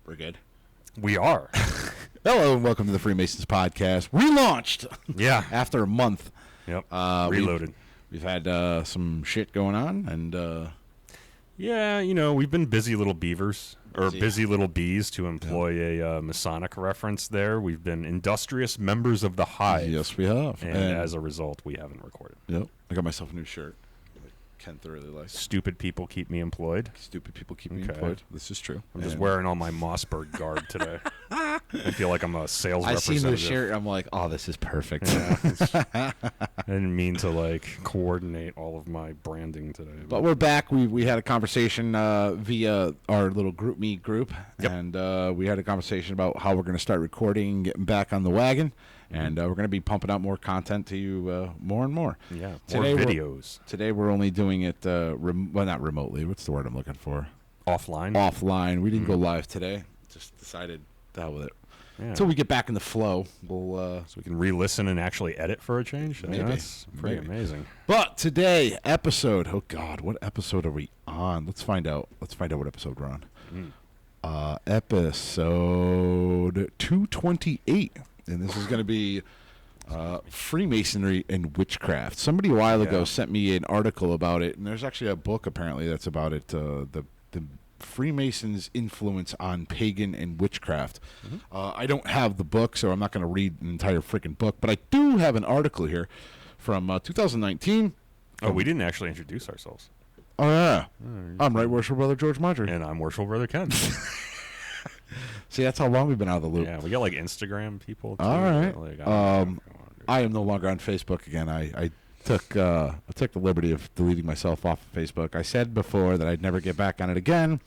We're good. We are. Hello and welcome to the Freemasons podcast. Relaunched. Yeah. After a month. Yep. Reloaded. We've had some shit going on, and yeah, you know, we've been busy little beavers, or busy little bees, to employ a Masonic reference there. We've been industrious members of the hive. Yes, we have. And as a result, we haven't recorded. Yep. I got myself a new shirt. Ken thoroughly likes. Stupid people keep me employed. Stupid people keep me employed. This is true. I'm just wearing all my Mossberg garb today. I feel like I'm a sales representative. I seen the shirt. I'm like, oh, this is perfect. Yeah, I didn't mean to like coordinate all of my branding today. But we're back. We had a conversation via our little GroupMe group, and we had a conversation about how we're going to start recording, getting back on the wagon, and we're going to be pumping out more content to you more and more. Yeah, more videos. Today we're only doing it, well, not remotely. What's the word I'm looking for? Offline. Offline. We didn't go live today. Just decided to hell with it. Yeah. Until we get back in the flow, we'll so we can re-listen and actually edit for a change. Maybe. That's pretty amazing. But today, episode. Oh God, what episode are we on? Let's find out. Let's find out what episode we're on. Episode 228, and this is going to be Freemasonry and Witchcraft. Somebody a while ago sent me an article about it, and there's actually a book apparently that's about it. The Freemasons' influence on pagan and witchcraft. I don't have the book, so I'm not going to read an entire freaking book, but I do have an article here from 2019. Oh, we didn't actually introduce ourselves. Oh, yeah. I'm Right Worshipful Brother George Marjorie. And I'm Worshipful Brother Ken. See, that's how long we've been out of the loop. Yeah, we got like Instagram people, too. All right. Like, I am no longer on Facebook again. I took the liberty of deleting myself off of Facebook. I said before that I'd never get back on it again.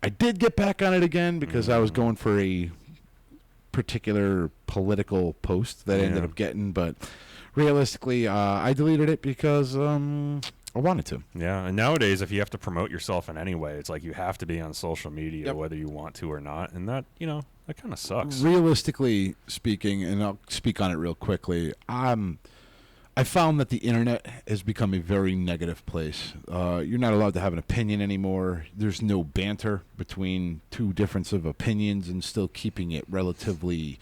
I did get back on it again because I was going for a particular political post that I ended up getting, but realistically, I deleted it because I wanted to. Yeah, and nowadays, if you have to promote yourself in any way, it's like you have to be on social media, whether you want to or not, and that, you know, that kind of sucks. Realistically speaking, and I'll speak on it real quickly, I found that the internet has become a very negative place. You're not allowed to have an opinion anymore. There's no banter between two difference of opinions and still keeping it relatively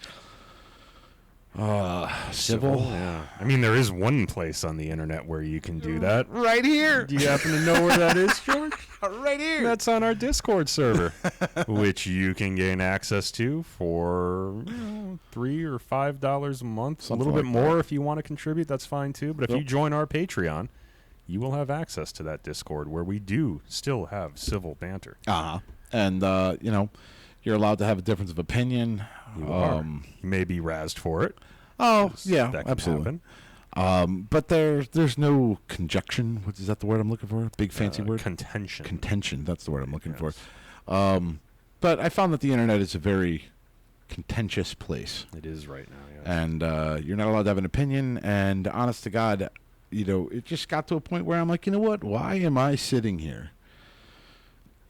civil. Yeah. I mean, there is one place on the internet where you can do that. Right here. Do you happen to know where that is, George? Right here. That's on our Discord server, which you can gain access to for $3 or $5 a month. Something a little bit like more that. if you want to contribute, that's fine too. But if you join our Patreon, you will have access to that Discord where we do still have civil banter. And, you know, you're allowed to have a difference of opinion. You are. You may be razzed for it. Oh, yeah, that can absolutely. happen. But there's no conjunction. Is that the word I'm looking for? Big fancy word? Contention. Contention. That's the word I'm looking for. But I found that the internet is a very contentious place. It is right now, yes. And you're not allowed to have an opinion. And honest to God, you know, it just got to a point where I'm like, you know what? Why am I sitting here?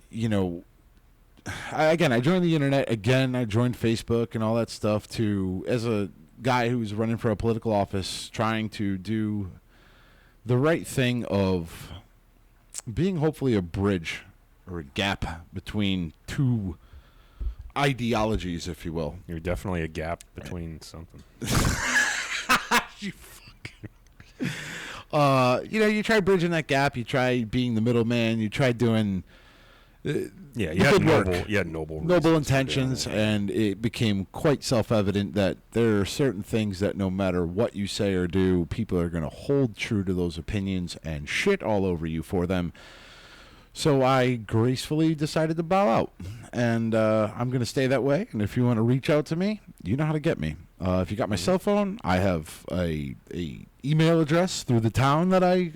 You know, I joined the internet again. I joined Facebook and all that stuff as a guy who's running for a political office, trying to do the right thing of being hopefully a bridge or a gap between two ideologies, if you will. You're definitely a gap between something. You fucking. You know, you try bridging that gap. You try being the middleman. You try doing. You had noble intentions, and it became quite self-evident that there are certain things that no matter what you say or do, people are going to hold true to those opinions and shit all over you for them. So I gracefully decided to bow out, and I'm going to stay that way. And if you want to reach out to me, you know how to get me. If you got my cell phone, I have a email address through the town that I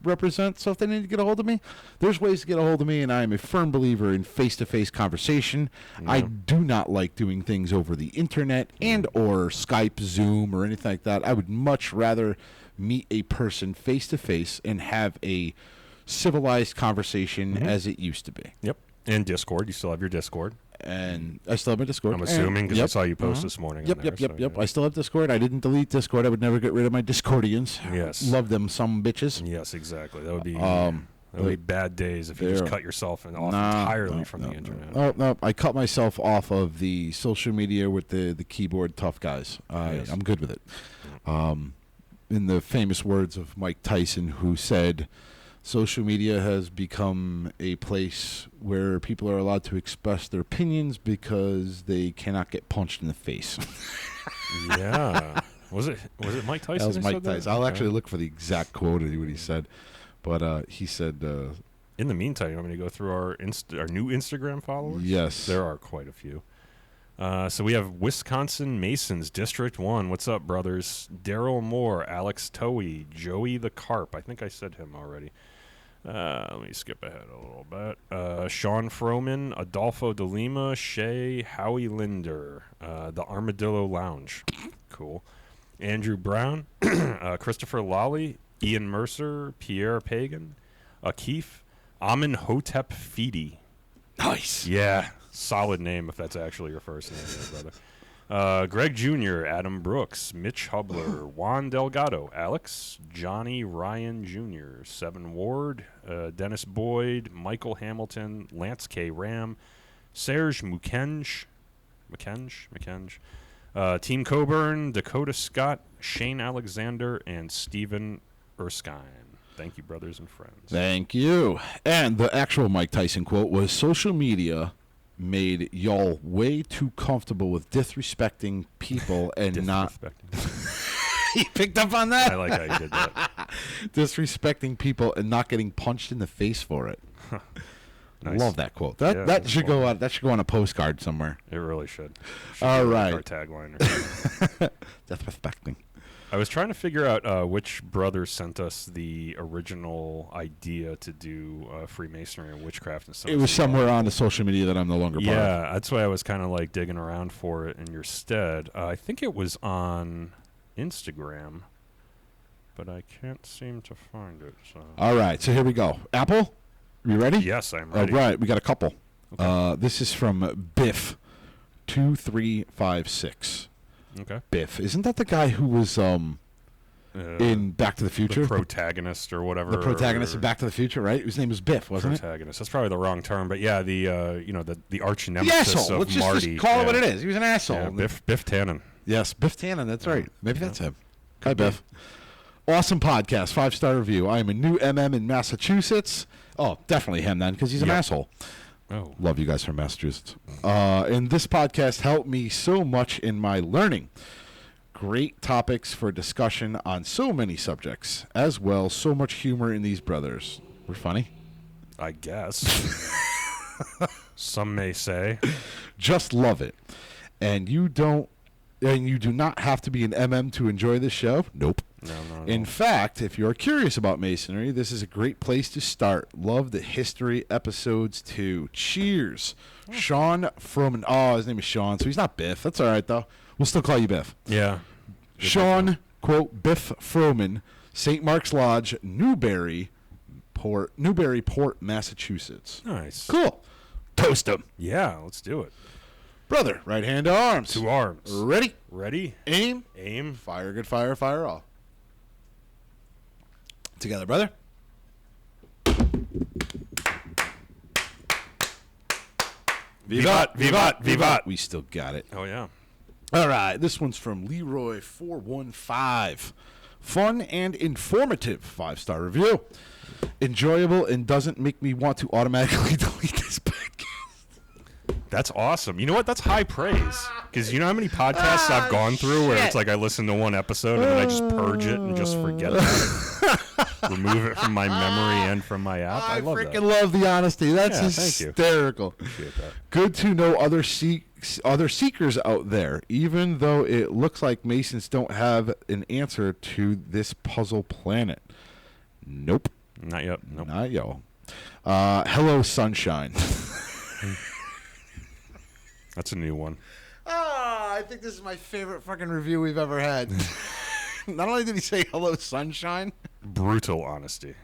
represent. So if they need to get a hold of me, there's ways to get a hold of me, and I am a firm believer in face-to-face conversation. I do not like doing things over the internet and or Skype, Zoom, or anything like that. I would much rather meet a person face-to-face and have a civilized conversation as it used to be. Yep. And Discord. You still have your Discord. And I still have my Discord. I'm assuming because I saw you post this morning. Yep. I still have Discord. I didn't delete Discord. I would never get rid of my Discordians. Yes. Love them some bitches. Yes, exactly. That would be There'll be bad days if you just cut yourself off entirely from the internet. Oh, no. I cut myself off of the social media with the keyboard tough guys. I'm good with it. In the famous words of Mike Tyson, who said, social media has become a place where people are allowed to express their opinions because they cannot get punched in the face. Yeah. Was it Mike Tyson? That was Mike Tyson. That? I'll actually look for the exact quote of what he said. But he said... in the meantime, you want me to go through our new Instagram followers? Yes. There are quite a few. So we have Wisconsin Masons, District 1. What's up, brothers? Daryl Moore, Alex Toey, Joey the Carp. I think I said him already. Let me skip ahead a little bit. Sean Froman, Adolfo de Lima, Shay, Howie Linder, the Armadillo Lounge. Cool. Andrew Brown, Christopher Lawley, Ian Mercer, Pierre Pagan, Akif, Amin Hotep Feedy. Nice. Yeah. Solid name if that's actually your first name, there, brother. Greg Jr., Adam Brooks, Mitch Hubler, Juan Delgado, Alex, Johnny Ryan Jr., Seven Ward, Dennis Boyd, Michael Hamilton, Lance K. Ram, Serge Mukenge, Team Coburn, Dakota Scott, Shane Alexander, and Stephen Erskine. Thank you, brothers and friends. Thank you. And the actual Mike Tyson quote was, social media made y'all way too comfortable with disrespecting people and not... You picked up on that? I like how you did that. Disrespecting people and not getting punched in the face for it. Nice. Love that quote. That should go on. That should go on a postcard somewhere. It really should. All right. Our tagline. Or something. Disrespecting. I was trying to figure out which brother sent us the original idea to do Freemasonry and witchcraft and stuff. It was somewhere on the social media that I'm no longer part of. Yeah, that's why I was kind of like digging around for it in your stead. I think it was on Instagram, but I can't seem to find it. So. All right, so here we go. Apple, you ready? Yes, I'm ready. All right, we got a couple. Okay. This is from Biff2356. Okay. Biff, isn't that the guy who was in Back to the Future? The protagonist or whatever. The protagonist of Back to the Future, right? His name was Biff, wasn't it? Protagonist. That's probably the wrong term, but yeah, the arch The nemesis asshole. of Let's Marty. just call it what it is. He was an asshole. Yeah, Biff Tannen. Yes, Biff Tannen. That's right. Maybe that's him. Hi, Biff. Awesome podcast. 5-star review. I am a new MM in Massachusetts. Oh, definitely him then, because he's an asshole. Oh. Love you guys from Massachusetts. And this podcast helped me so much in my learning. Great topics for discussion on so many subjects. As well, so much humor in these brothers. We're funny? I guess. Some may say. Just love it. And you do not have to be an MM to enjoy this show? Nope. No. In fact, if you're curious about Masonry, this is a great place to start. Love the history episodes too. Cheers. Sean Froman. Oh, his name is Sean, so he's not Biff. That's all right, though. We'll still call you Biff. Yeah. Sean, quote, Biff Froman, St. Mark's Lodge, Newburyport, Massachusetts. Nice. Cool. Toast him. Yeah, let's do it. Brother, right hand to arms. Two arms. Ready? Ready. Aim. Aim. Fire, good fire, fire all. Together, brother. Vivat, vivat, vivat. We still got it. Oh, yeah. All right, this one's from Leroy415. Fun and informative 5-star review. Enjoyable and doesn't make me want to automatically delete this podcast. That's awesome. You know what? That's high praise. Because you know how many podcasts I've gone through where it's like I listen to one episode and then I just purge it and just forget about it. Remove it from my memory and from my app. I love freaking that. love the honesty. That's Thank you. hysterical. Appreciate that. Good to know other seekers out there, even though it looks like Masons don't have an answer to this puzzle planet. Nope. Not yet. Nope. Not yo. Hello, sunshine. That's a new one. I think this is my favorite fucking review we've ever had. Not only did he say hello, sunshine, Brutal honesty.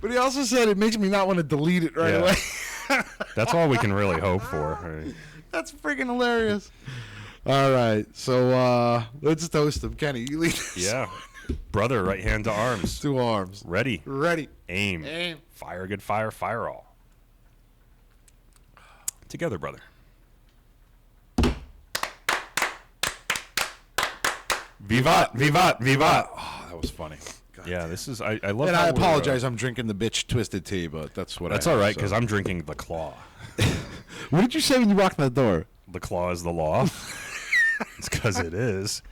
but he also said it makes me not want to delete it right away. That's all we can really hope for. Right? That's freaking hilarious. All right, so let's toast him. Kenny, you lead this. Yeah. Brother, right hand to arms. 2 arms. Ready. Ready. Aim. Aim. Fire good fire. Fire all. Together, brother. Vivat, vivat, vivat. Oh, that was funny. God Yeah, damn. this is, I love And how I we're, apologize. I'm drinking the bitch twisted tea, but that's what That's I all have, right, so. because I'm drinking the claw. What did you say when you walked in the door? The claw is the law. It's because it is.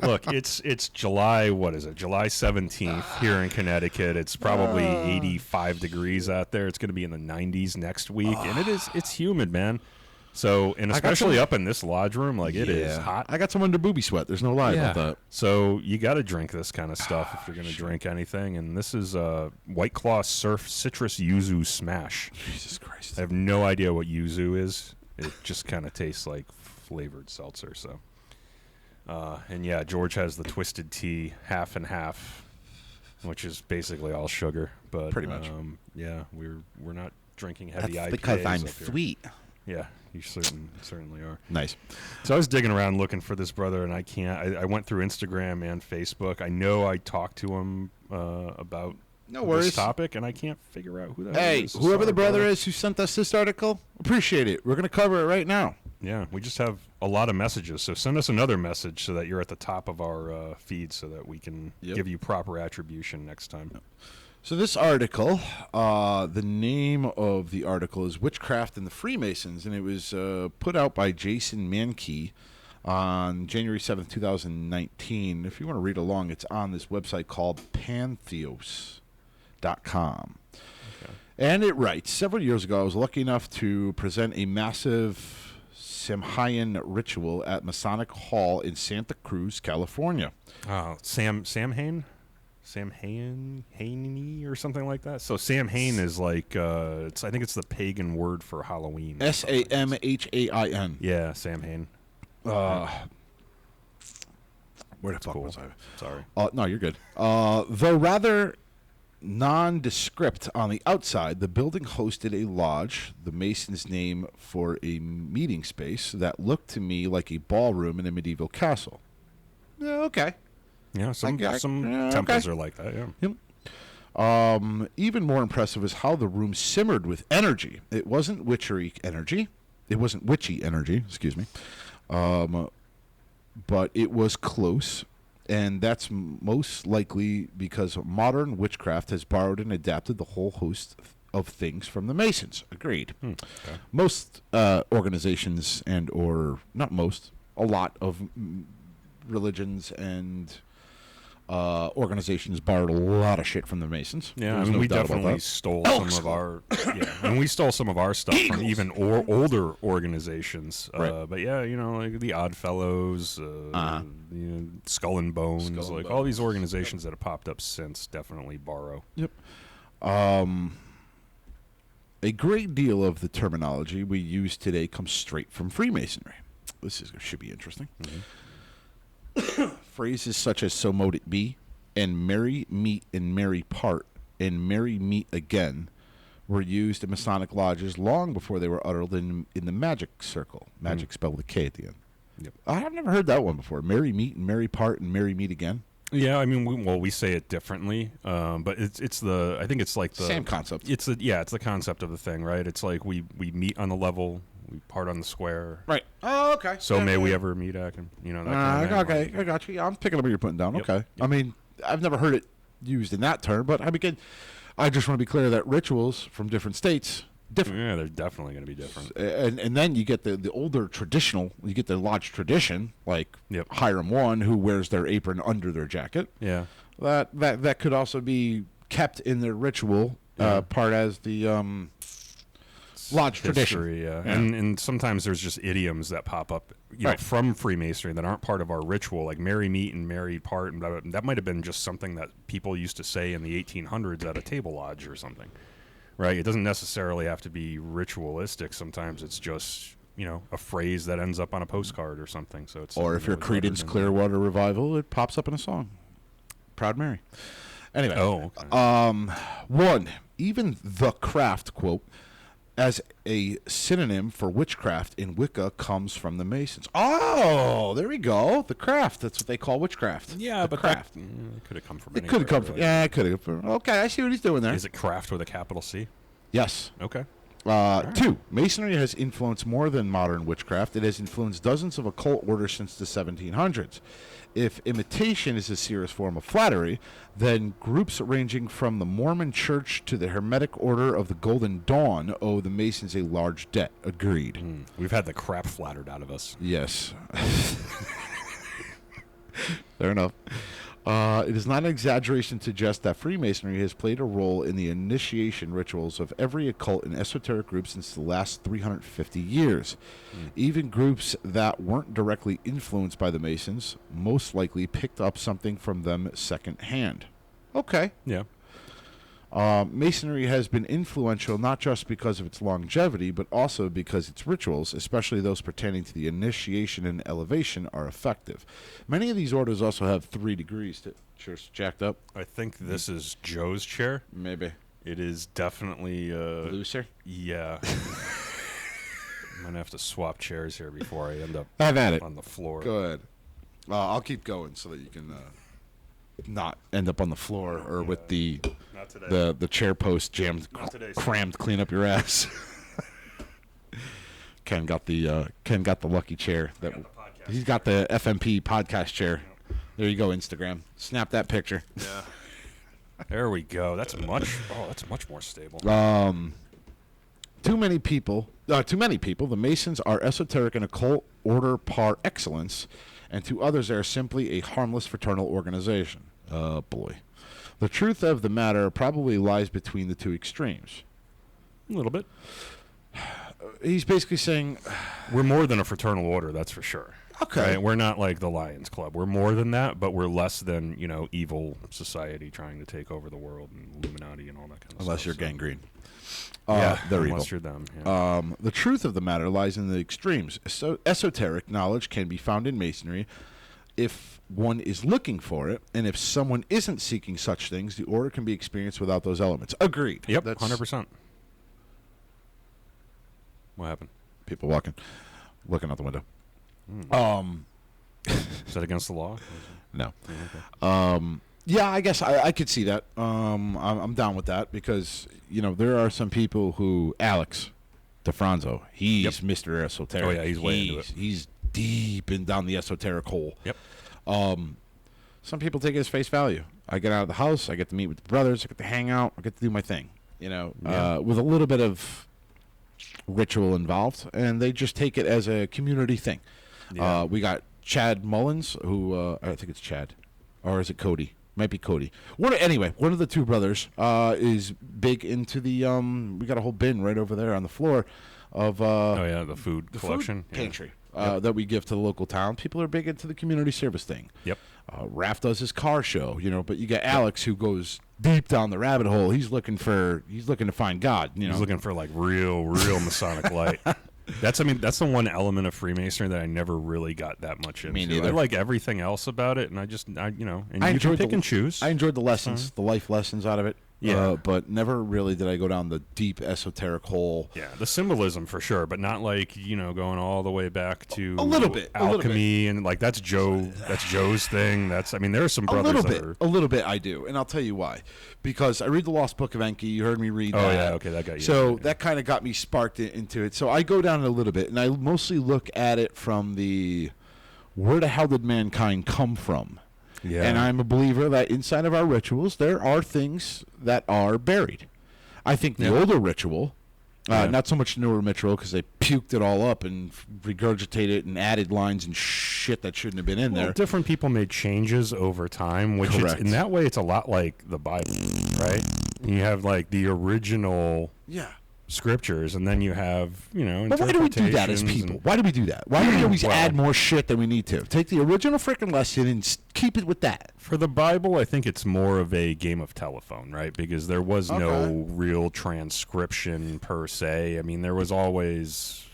Look, it's July, what is it? July 17th here in Connecticut. It's probably 85 degrees out there. It's going to be in the 90s next week, and it's humid, man. So, and especially up in this lodge room, like it is hot. I got some under booby sweat. There's no lie about that. So you got to drink this kind of stuff if you're going to drink anything. And this is White Claw Surf Citrus Yuzu Smash. Jesus Christ. I have no idea what yuzu is. It just kind of tastes like flavored seltzer. So, and yeah, George has the twisted tea, half and half, which is basically all sugar. But pretty much. Yeah, we're not drinking heavy IPAs. That's because I'm up here. sweet. Yeah, you certainly are. Nice. So I was digging around looking for this brother, and I can't. I went through Instagram and Facebook. I know I talked to him about this topic, and I can't figure out who that is. Hey, whoever the brother is who sent us this article, appreciate it. We're going to cover it right now. Yeah, we just have a lot of messages, so send us another message so that you're at the top of our feed so that we can give you proper attribution next time. Yep. So this article, the name of the article is Witchcraft and the Freemasons, and it was put out by Jason Mankey on January 7th, 2019. If you want to read along, it's on this website called pantheos.com. Okay. And it writes, several years ago, I was lucky enough to present a massive Samhain ritual at Masonic Hall in Santa Cruz, California. Samhain? Samhain or something like that. So Samhain is like I think it's the pagan word for Halloween. Samhain. Yeah, Samhain. Where the fuck cool. was I? Sorry. No, you're good. Though rather nondescript on the outside, the building hosted a lodge, the Masons' name for a meeting space that looked to me like a ballroom in a medieval castle. Yeah, okay. Yeah, some temples are like that, yeah. Yep. Even more impressive is how the room simmered with energy. It wasn't witchy energy, excuse me. But it was close, and that's most likely because modern witchcraft has borrowed and adapted the whole host of things from the Masons. Agreed. Okay. Most organizations a lot of religions and organizations borrowed a lot of shit from the Masons. Yeah, we definitely stole some of our. And we stole some of our stuff from even older organizations. Right. But yeah, like the Odd Fellows, Skull and Bones, all these organizations that have popped up since definitely borrow. Yep. A great deal of the terminology we use today comes straight from Freemasonry. Should be interesting. Mm-hmm. Phrases such as "so mote it be," and "merry meet and merry part," and "merry meet again" were used in Masonic lodges long before they were uttered in the magic circle. Magic spelled with a K at the end. Yep. I've never heard that one before. "Merry meet and merry part," and "merry meet again." Yeah, I mean, we say it differently, but I think it's like the same concept. It's the concept of the thing, right? It's like we meet on the level, we part on the square. Right. Oh, okay. So may we ever meet again? That kind of okay, I got you. Yeah, I'm picking up what you're putting down. Yep. Okay. Yep. I mean, I've never heard it used in that term, but I just want to be clear that rituals from different states different. Yeah, they're definitely going to be different. And then you get the older traditional, you get the lodge tradition, like Hiram One, who wears their apron under their jacket. Yeah. That could also be kept in their ritual part as the lodge tradition. Yeah. And sometimes there's just idioms that pop up from Freemasonry that aren't part of our ritual, like merry meet and merry part, and that might have been just something that people used to say in the 1800s at a table lodge or something. Right? It doesn't necessarily have to be ritualistic. Sometimes it's just, a phrase that ends up on a postcard or something. So it's or if you're Creedence Clearwater Revival, it pops up in a song. Proud Mary. Anyway. Oh, okay. One, even the Craft quote, as a synonym for witchcraft in Wicca comes from the Masons. Oh, there we go. The craft. That's what they call witchcraft. Yeah, the but craft. It could have come from. It could have come from. Yeah, it could have. Okay, I see what he's doing there. Is it craft with a capital C? Yes. Okay. 2. Masonry has influenced more than modern witchcraft. It has influenced dozens of occult orders since the 1700s. If imitation is a serious form of flattery, then groups ranging from the Mormon Church to the Hermetic Order of the Golden Dawn owe the Masons a large debt. Agreed. We've had the crap flattered out of us. Yes. Fair enough. It is not an exaggeration to suggest that Freemasonry has played a role in the initiation rituals of every occult and esoteric group since the last 350 years. Even groups that weren't directly influenced by the Masons most likely picked up something from them secondhand. Okay. Yeah. Masonry has been influential not just because of its longevity, but also because its rituals, especially those pertaining to the initiation and elevation, are effective. Many of these orders also have 3 degrees. Cheers, jacked up. I think this is Joe's chair. Maybe. It is definitely looser. Yeah. I'm gonna have to swap chairs here before I end up Have at it. on the floor. Go ahead. I'll keep going so that you can not end up on the floor or with the chair post jammed, crammed, clean up your ass. Ken got the lucky chair. He's got the FMP podcast chair. There you go, Instagram. Snap that picture. Yeah. There we go. That's much more stable. Too many people. The Masons are esoteric and occult order par excellence, and to others they are simply a harmless fraternal organization. Oh boy. The truth of the matter probably lies between the two extremes. A little bit. He's basically saying we're more than a fraternal order, that's for sure. Okay. Right? We're not like the Lions Club. We're more than that, but we're less than, evil society trying to take over the world and Illuminati and all that kind of stuff. Unless you're gangrene. Yeah, they're unless evil. you're them. Yeah. The truth of the matter lies in the extremes. So esoteric knowledge can be found in Masonry if one is looking for it, and if someone isn't seeking such things, the order can be experienced without those elements. Agreed. Yep, 100%. What happened? People looking out the window. Is that against the law? No. Oh, okay. Yeah, I guess I could see that. I'm down with that because, there are some people who, Alex DeFranzo, he's Mr. Esoteric. Oh, yeah, he's way into it. He's deep and down the esoteric hole. Yep. Some people take it as face value. I get out of the house, I get to meet with the brothers, I get to hang out, I get to do my thing, with a little bit of ritual involved, and they just take it as a community thing. Yeah. We got Chad Mullins, who I think it's Chad, or is it Cody? Might be Cody. One of the two brothers is big into the. We got a whole bin right over there on the floor of. The food collection pantry that we give to the local town. People are big into the community service thing. Yep. Raph does his car show, but you got Alex who goes deep down the rabbit hole. He's looking to find God. He's looking for like real Masonic light. That's the one element of Freemasonry that I never really got that much into. Me neither. I like everything else about it, and I you can enjoyed pick and choose. I enjoyed the lessons, the life lessons out of it. Yeah. But never really did I go down the deep esoteric hole. Yeah, the symbolism for sure, but not like, going all the way back to a little bit alchemy and like that's Joe's thing. There are some brothers a little bit I do, and I'll tell you why. Because I read the Lost Book of Enki. You heard me read that. Oh yeah, okay, that got you. So that kind of got me sparked into it. So I go down a little bit, and I mostly look at it from the where the hell did mankind come from? Yeah. And I'm a believer that inside of our rituals, there are things that are buried. I think the older ritual, not so much the newer ritual because they puked it all up and regurgitated it and added lines and shit that shouldn't have been in there. Different people made changes over time, which in that way it's a lot like the Bible, right? You have like the original scriptures, and then you have, But why do we do that as people? Why do we do that? Why do we always add more shit than we need to? Take the original freaking lesson and keep it with that. For the Bible, I think it's more of a game of telephone, right? Because there was no real transcription per se. There was always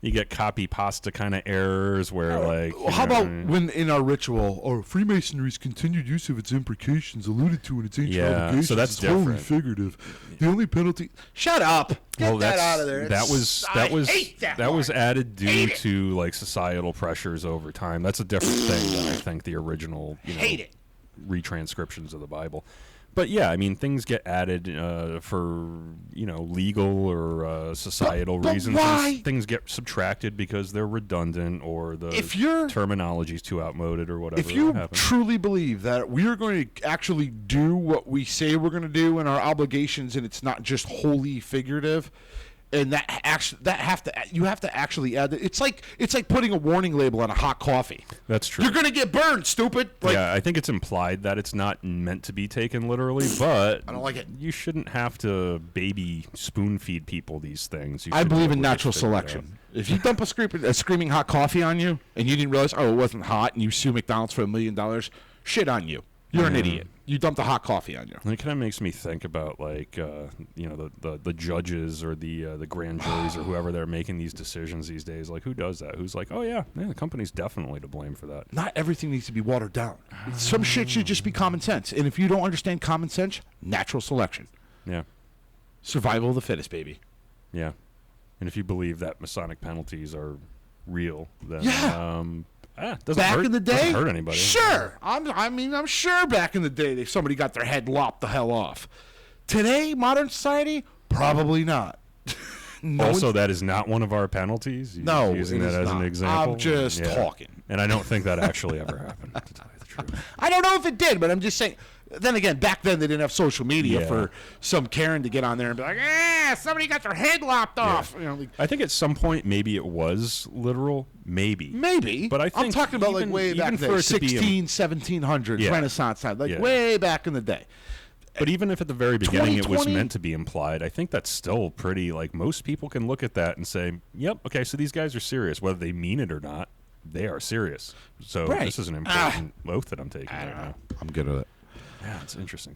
You get copy pasta kind of errors where, like... How about when in our ritual, Freemasonry's continued use of its imprecations alluded to in its ancient obligations so that's is wholly different. figurative. The only penalty... Shut up! Get that out of there. That was added due to, like, societal pressures over time. That's a different thing than I think the original, retranscriptions of the Bible. But yeah, I mean, things get added for legal or societal reasons. Why? Things get subtracted because they're redundant or the terminology's too outmoded or whatever. If you truly believe that we are going to actually do what we say we're going to do in our obligations, and it's not just wholly figurative, and you have to actually add it. It's like putting a warning label on a hot coffee. That's true. You're going to get burned, stupid. I think it's implied that it's not meant to be taken literally, but I don't like it. You shouldn't have to baby spoon feed people these things. I believe in natural selection. If you dump a screaming hot coffee on you and you didn't realize, it wasn't hot, and you sue McDonald's for $1 million, shit on you. You're an idiot. You dumped a hot coffee on you. It kind of makes me think about, like, the judges or the grand juries or whoever they're making these decisions these days. Like, who does that? Who's like, the company's definitely to blame for that. Not everything needs to be watered down. Some shit should just be common sense. And if you don't understand common sense, natural selection. Yeah. Survival of the fittest, baby. Yeah. And if you believe that Masonic penalties are real, then... Back in the day, doesn't hurt anybody. Sure, I'm sure back in the day, if somebody got their head lopped the hell off. Today, modern society, probably not. That is not one of our penalties. Using that as an example. I'm just talking, and I don't think that actually ever happened. To tell you the truth, I don't know if it did, but I'm just saying. Then again, back then they didn't have social media for some Karen to get on there and be like, somebody got their head lopped off. I think at some point maybe it was literal, maybe. But I think I'm talking about like way back then, 1700s Renaissance time, way back in the day. But even if at the very beginning it was meant to be implied, I think that's still pretty, like, most people can look at that and say, yep, okay, so these guys are serious. Whether they mean it or not, they are serious. So this is an important oath that I'm taking right now. I'm good at it. Yeah, it's interesting.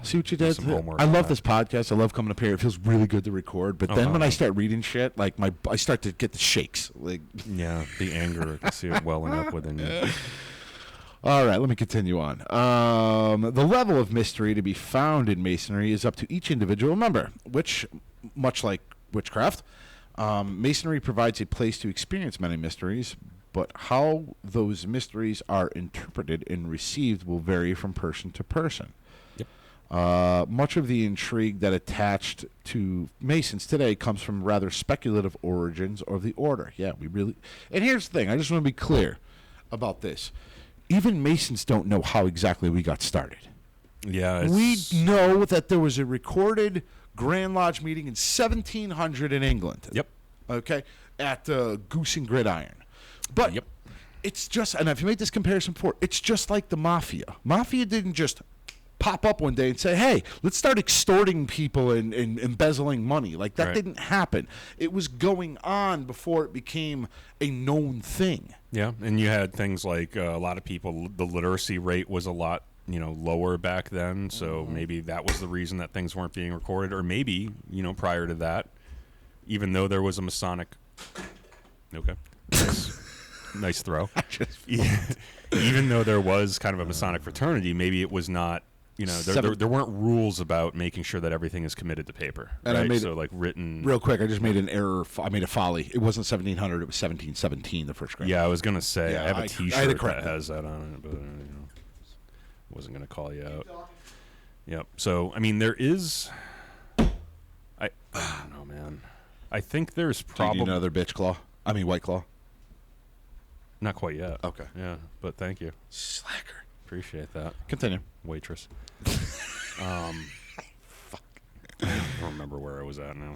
See what you did? I love this podcast. I love coming up here. It feels really good to record. But then when I start reading shit, like I start to get the shakes. Like, yeah, the anger. I can see it welling up within you. All right, let me continue on. The level of mystery to be found in Masonry is up to each individual member, which, much like witchcraft, Masonry provides a place to experience many mysteries, but how those mysteries are interpreted and received will vary from person to person. Yep. Much of the intrigue that attached to Masons today comes from rather speculative origins of the order. Yeah, and here's the thing. I just want to be clear about this. Even Masons don't know how exactly we got started. Yeah. We know that there was a recorded Grand Lodge meeting in 1700 in England. Yep. Okay? At Goose and Gridiron. But it's just, and I've made this comparison before, it's just like the Mafia. Mafia didn't just pop up one day and say, hey, let's start extorting people and embezzling money. Like, that didn't happen. It was going on before it became a known thing. Yeah, and you had things like a lot of people, the literacy rate was a lot lower back then, so maybe that was the reason that things weren't being recorded, or maybe, prior to that, even though there was a Masonic... Okay. Nice throw. Even though there was kind of a Masonic fraternity, maybe it was not, there weren't rules about making sure that everything is committed to paper. And right? Written. Real quick, I just made an error. I made a folly. It wasn't 1700. It was 1717, the first grade. Yeah, I was going to say, I have a T-shirt that has that on it, but wasn't going to call you out. Yep. So, I mean, there is... I don't know, man. I think there's probably... Do you need another bitch claw? I mean, white claw? Not quite yet. Okay. Yeah, but thank you. Slacker. Appreciate that. Continue. Waitress. Fuck. I don't remember where I was at now.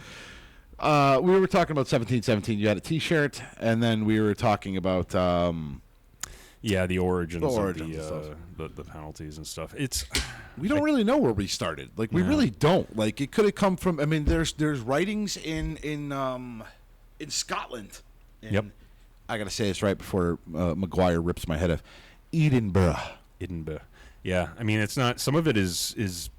We were talking about 1717. You had a T-shirt, and then we were talking about... the origins of the penalties and stuff. We don't really know where we started. Like, we really don't. Like, it could have come from... I mean, there's writings in Scotland. Yep. I got to say this right before McGuire rips my head off. Edinburgh. Yeah. I mean, it's not... Some of it is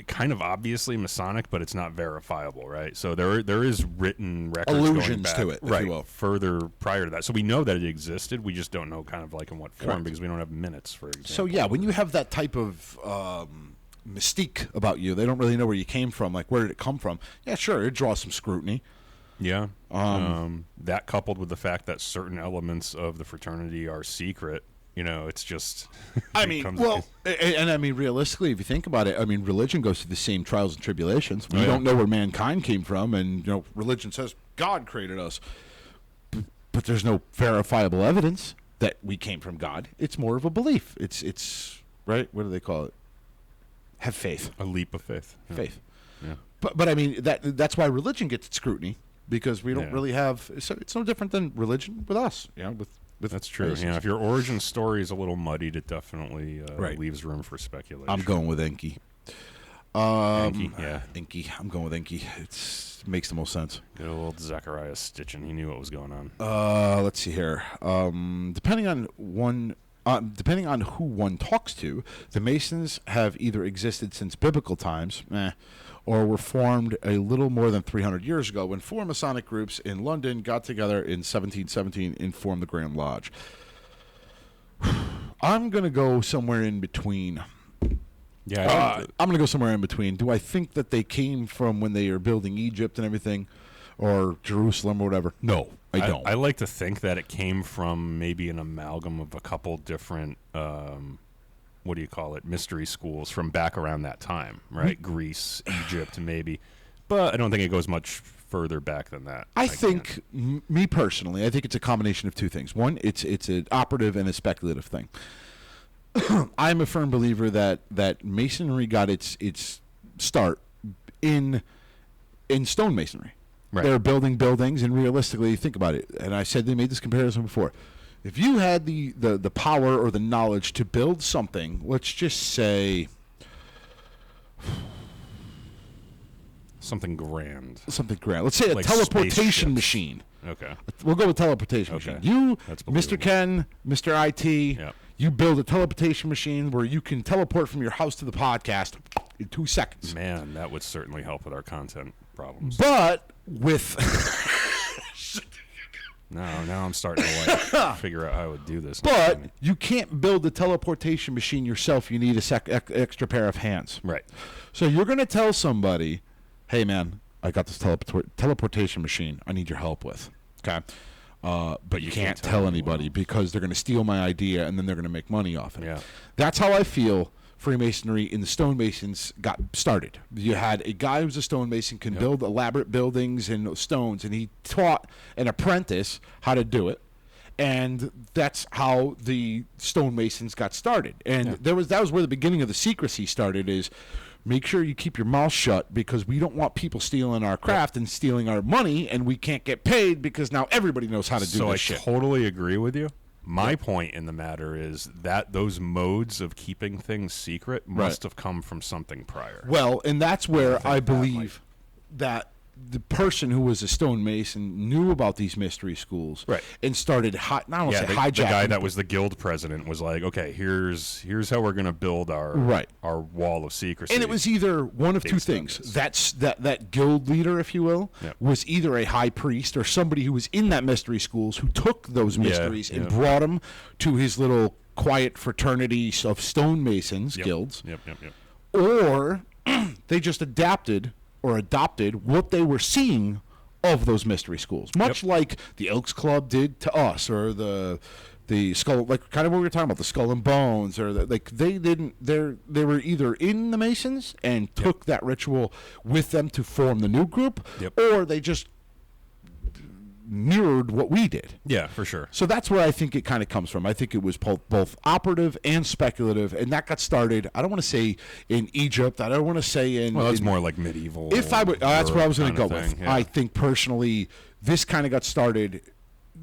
kind of obviously Masonic, but it's not verifiable, right? So there is written records allusions going back, to it, right, if you will. further prior to that. So we know that it existed. We just don't know kind of like in what form Correct. because we don't have minutes, for example. So yeah, when you have that type of mystique about you, they don't really know where you came from. Like, where did it come from? Yeah, sure, it draws some scrutiny. Yeah. That coupled with the fact that certain elements of the fraternity are secret, it's just. I mean, realistically, if you think about it, I mean, religion goes through the same trials and tribulations. We don't know where mankind came from, and religion says God created us, but there's no verifiable evidence that we came from God. It's more of a belief. It's right. What do they call it? Have faith. A leap of faith. Yeah. Faith. Yeah. But I mean that's why religion gets scrutiny, because we don't really have. So it's no different than religion with us. With that's true. Masons. Yeah, if your origin story is a little muddied, it definitely leaves room for speculation. I'm going with Enki. Yeah. Enki. I'm going with Enki. It makes the most sense. Good old Zechariah Stitchin. He knew what was going on. Let's see here. Depending on who one talks to, the Masons have either existed since biblical times, or were formed a little more than 300 years ago when 4 Masonic groups in London got together in 1717 and formed the Grand Lodge. I'm going to go somewhere in between. Yeah, I'm going to go somewhere in between. Do I think that they came from when they were building Egypt and everything, or Jerusalem or whatever? No, I don't. I like to think that it came from maybe an amalgam of a couple different, mystery schools from back around that time, right? Greece, Egypt, maybe. But I don't think it goes much further back than that. I think, me personally, I think it's a combination of two things. One, it's an operative and a speculative thing. I'm a firm believer that Masonry got its start in stonemasonry. Right. They're building buildings, and realistically, think about it. And I said they made this comparison before. If you had the power or the knowledge to build something, let's just say something grand. Let's say a like teleportation machine. Okay. We'll go with teleportation machine. You, Mr. Ken, Mr. IT, you build a teleportation machine where you can teleport from your house to the podcast in 2 seconds. Man, that would certainly help with our content problems. But with... Now I'm starting to figure out how I would do this. But you can't build a teleportation machine yourself. You need a extra pair of hands. Right. So you're going to tell somebody, hey, man, I got this teleportation machine I need your help with. Okay? But you can't tell anybody because they're going to steal my idea and then they're going to make money off it. Yeah. That's how I feel Freemasonry in the stonemasons got started. You had a guy who's a stonemason, can build elaborate buildings and stones, and he taught an apprentice how to do it. And that's how the stonemasons got started. And that was where the beginning of the secrecy started, is make sure you keep your mouth shut because we don't want people stealing our craft and stealing our money, and we can't get paid because now everybody knows how to do this shit. So I totally agree with you. My point in the matter is that those modes of keeping things secret must have come from something prior. Well, and that's where I believe that the person who was a stonemason knew about these mystery schools, and started hijacking. The guy that was the guild president was like, "Okay, here's how we're going to build our wall of secrecy." And it was either one of two things. That guild leader, if you will, was either a high priest or somebody who was in that mystery schools who took those mysteries and brought them to his little quiet fraternity of stonemasons guilds. Or they just adopted what they were seeing of those mystery schools, much like the Elks Club did to us, or the skull, like kind of what we were talking about, the Skull and Bones, or they were either in the Masons and took that ritual with them to form the new group, or they just mirrored what we did. Yeah, for sure. So that's where I think it kind of comes from. I think it was both operative and speculative, and that got started, I don't want to say in Egypt, I don't want to say in... Well, it's more like medieval. If I would, that's where I was going to go with. Yeah. I think personally, this kind of got started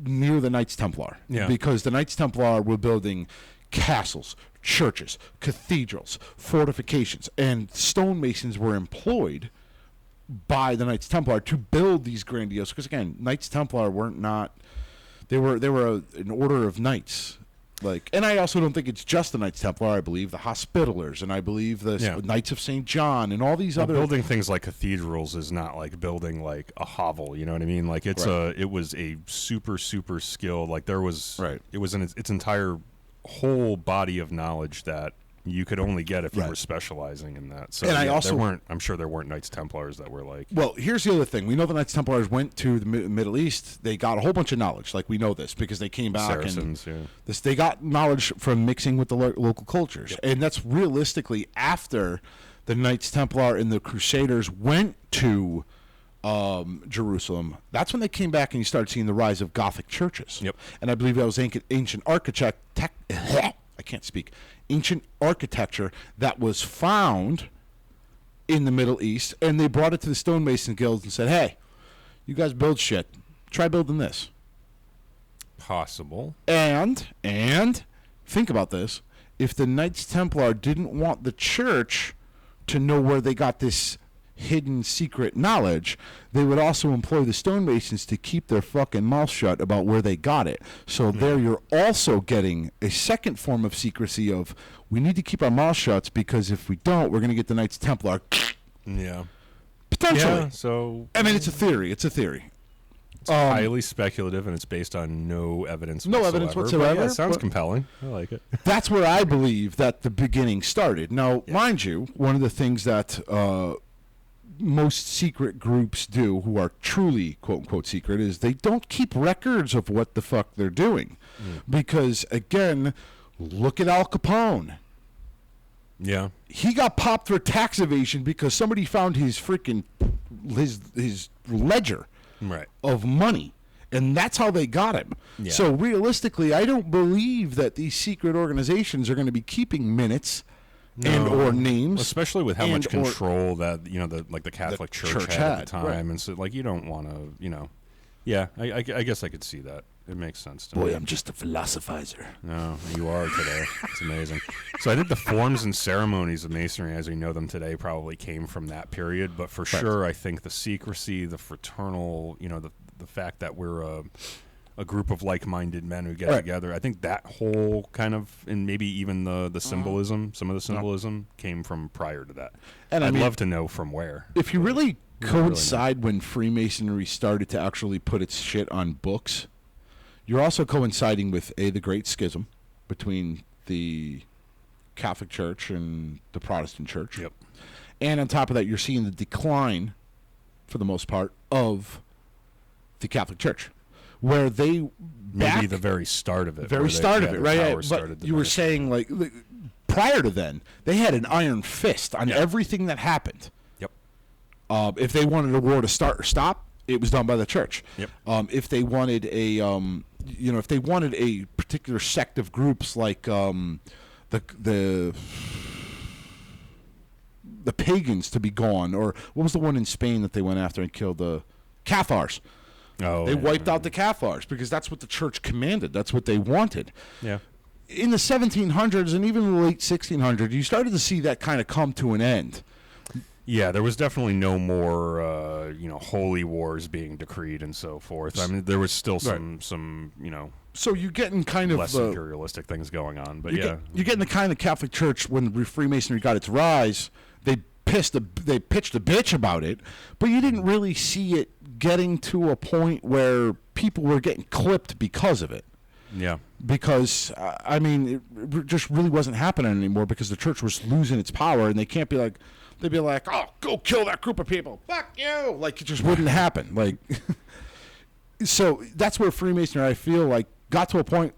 near the Knights Templar. Yeah. Because the Knights Templar were building castles, churches, cathedrals, fortifications, and stonemasons were employed by the Knights Templar to build these grandiose, because again, Knights Templar weren't not, they were an order of knights Like, and I also don't think it's just the Knights Templar. I believe the Hospitallers, and I believe the Knights of St. John, and all these other building things like cathedrals is not like building like a hovel. You know what I mean? Like it was a super skilled. Like there was it was in its entire whole body of knowledge that you could only get if you were specializing in that. So and I'm sure there weren't Knights Templars that were like. Well, here's the other thing. We know the Knights Templars went to the Middle East. They got a whole bunch of knowledge. Like we know this because they came back Saracens, and they got knowledge from mixing with the local cultures. Yep. And that's realistically after the Knights Templar and the Crusaders went to Jerusalem. That's when they came back and you started seeing the rise of Gothic churches. Yep. And I believe that was ancient ancient architecture that was found in the Middle East, and they brought it to the stonemason guilds and said, hey, you guys build shit. Try building this. Possible. And think about this. If the Knights Templar didn't want the church to know where they got this hidden secret knowledge, they would also employ the stonemasons to keep their fucking mouth shut about where they got it. So there you're also getting a second form of secrecy of we need to keep our mouth shut because if we don't, we're going to get the Knights Templar. Yeah. Potentially. Yeah, so I mean, it's a theory. It's highly speculative, and it's based on no evidence whatsoever. But yeah, it sounds compelling. I like it. That's where I believe that the beginning started. Now, mind you, one of the things that most secret groups do who are truly quote-unquote secret is they don't keep records of what the fuck they're doing. Because, again, look at Al Capone. Yeah. He got popped for tax evasion because somebody found his freaking his ledger of money. And that's how they got him. Yeah. So realistically, I don't believe that these secret organizations are going to be keeping minutes and or names, especially with how much control that the Catholic Church had at the time, and so like you don't want to, yeah, I guess I could see that. It makes sense to me. Boy, I'm just a philosophizer. No, you are today. It's amazing. So I think the forms and ceremonies of Masonry, as we know them today, probably came from that period. But for sure, I think the secrecy, the fraternal, the fact that we're a group of like-minded men who get together. I think that whole kind of, and maybe even the symbolism, some of the symbolism came from prior to that. And I'd love to know from where. If you really coincide when Freemasonry started to actually put its shit on books, you're also coinciding with the Great Schism between the Catholic Church and the Protestant Church. Yep. And on top of that, you're seeing the decline, for the most part, of the Catholic Church. Where they maybe the very start of it, right? But you were saying like prior to then, they had an iron fist on everything that happened. Yep. If they wanted a war to start or stop, it was done by the church. Yep. If they wanted if they wanted a particular sect of groups like the pagans to be gone, or what was the one in Spain that they went after and killed the Cathars? Oh, they wiped out the Cathars because that's what the church commanded. That's what they wanted. Yeah. In the 1700s and even the late 1600s, you started to see that kind of come to an end. Yeah, there was definitely no more, holy wars being decreed and so forth. I mean, there was still some. So you're getting kind of less imperialistic things going on, but you're getting the kind of Catholic Church when Freemasonry got its rise. They pitched a bitch about it, but you didn't really see it getting to a point where people were getting clipped because of it. Yeah. Because, it just really wasn't happening anymore because the church was losing its power, and they can't be like, they'd be like, oh, go kill that group of people. Fuck you. Like, it just wouldn't happen. Like, so that's where Freemasonry, I feel like, got to a point,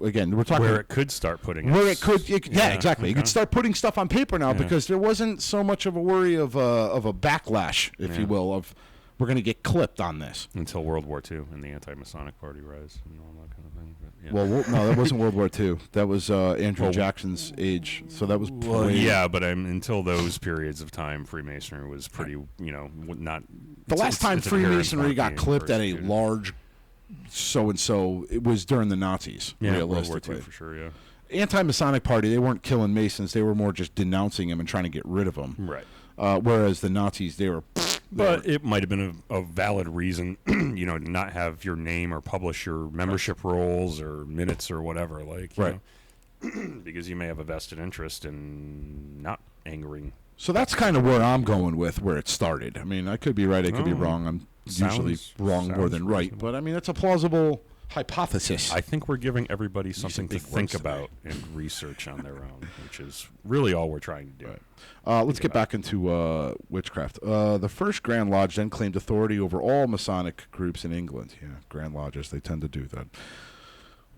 again, we're talking where it could start putting exactly. Okay. It could start putting stuff on paper now because there wasn't so much of a worry of a backlash, if you will, of we're going to get clipped on this until World War II and the anti-Masonic Party rise and all that kind of thing. But, Well, no, that wasn't World War II. That was Andrew Jackson's age. So that was but until those periods of time, Freemasonry was pretty, not. The last time Freemasonry got clipped at a large so-and-so, it was during the Nazis, realistically. World War II for sure, yeah. Anti-Masonic Party, they weren't killing Masons. They were more just denouncing them and trying to get rid of them. Right. Whereas the Nazis, they were But it might have been a valid reason, you know, to not have your name or publish your membership rolls or minutes or whatever, like, you know, because you may have a vested interest in not angering. So that's kind of where I'm going with where it started. I mean, I could be right, I could be wrong. I'm usually wrong more than right. But, I mean, that's a plausible hypothesis. I think we're giving everybody something to think about and research on their own, which is really all we're trying to do. Let's get back into witchcraft. The first Grand Lodge then claimed authority over all Masonic groups in England. Yeah, Grand Lodges, they tend to do that.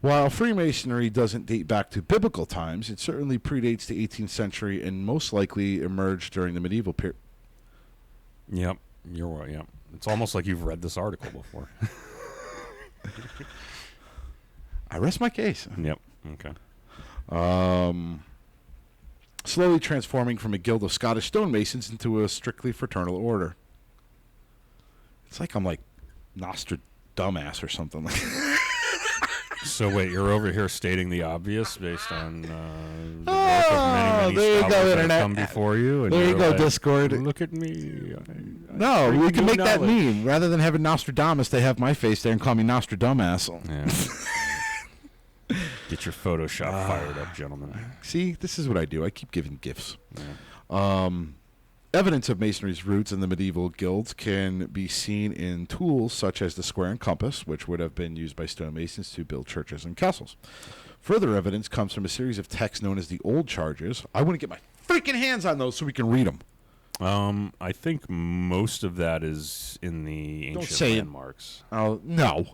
While Freemasonry doesn't date back to biblical times, it certainly predates the 18th century and most likely emerged during the medieval period. Yep, you're right. Yep. It's almost like you've read this article before. I rest my case. Yep. Okay. Slowly transforming from a guild of Scottish stonemasons into a strictly fraternal order. It's like I'm like Nostradamus or something like that. So wait, you're over here stating the obvious based on the work of many there you scholars go, that have Internet. come before you. And There you go, like, Discord. Look at me. No, we can make that knowledge. meme. Rather than having Nostradamus, they have my face there and call me Nostradamus. Yeah. Get your Photoshop fired up, gentlemen. See, this is what I do. I keep giving gifts. Yeah. Evidence of Masonry's roots in the medieval guilds can be seen in tools such as the square and compass, which would have been used by stonemasons to build churches and castles. Further evidence comes from a series of texts known as the Old Charges. I want to get my freaking hands on those so we can read them. I think most of that is in the ancient landmarks. Oh, no.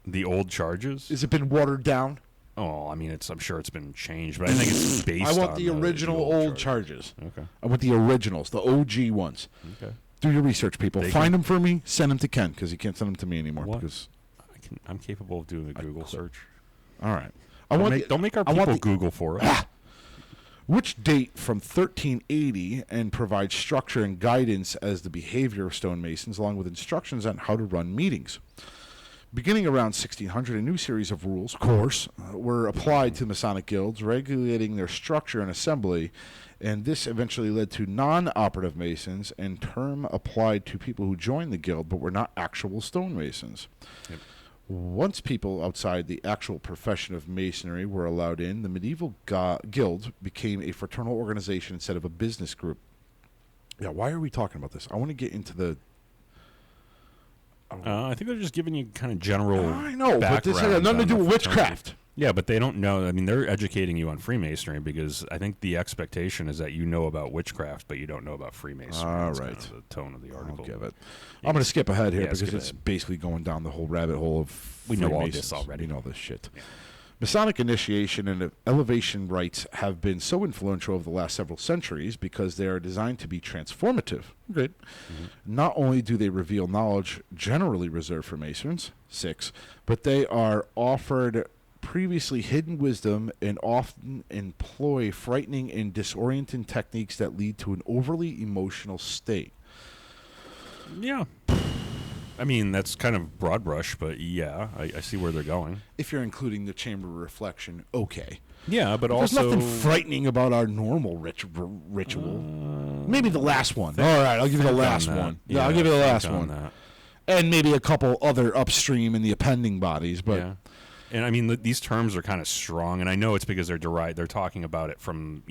The Old Charges? Has it been watered down? Oh, I mean, I'm sure it's been changed, but I think it's based on I want the original Old Charges. Okay. I want the originals, the OG ones. Okay. Do your research, people. Find them for me. Send them to Ken, because he can't send them to me anymore. What? Because I'm capable of doing a Google search. All right. Don't make our people Google for us. Which date from 1380 and provide structure and guidance as the behavior of stonemasons, along with instructions on how to run meetings. Beginning around 1600, a new series of rules, of course, were applied to Masonic guilds, regulating their structure and assembly, and this eventually led to non-operative Masons, and term applied to people who joined the guild but were not actual stonemasons. Yep. Once people outside the actual profession of Masonry were allowed in, the medieval guild became a fraternal organization instead of a business group. Yeah, why are we talking about this? I want to get into the... I think they're just giving you kind of general I know, but this has nothing to do with witchcraft. Yeah, but they don't know. I mean, they're educating you on Freemasonry because I think the expectation is that you know about witchcraft, but you don't know about Freemasonry. All That's right. kind of the tone of the article. I'll give it. I'm going to skip ahead here because skip it's ahead. basically going down the whole rabbit hole of We know all Freemasons. this already. We know this shit. Yeah. Masonic initiation and elevation rites have been so influential over the last several centuries because they are designed to be transformative. Great. Mm-hmm. Not only do they reveal knowledge generally reserved for Masons, 6, but they are offered previously hidden wisdom and often employ frightening and disorienting techniques that lead to an overly emotional state. Yeah. I mean, that's kind of broad brush, but yeah, I see where they're going. If you're including the chamber of reflection, okay. Yeah, but There's also... nothing frightening about our normal ritual. Maybe the last one. All right, I'll give you the last one. Yeah, I'll give you the last one. That. And maybe a couple other upstream in the appending bodies, but... Yeah. And I mean, these terms are kind of strong, and I know it's because they're talking about it from,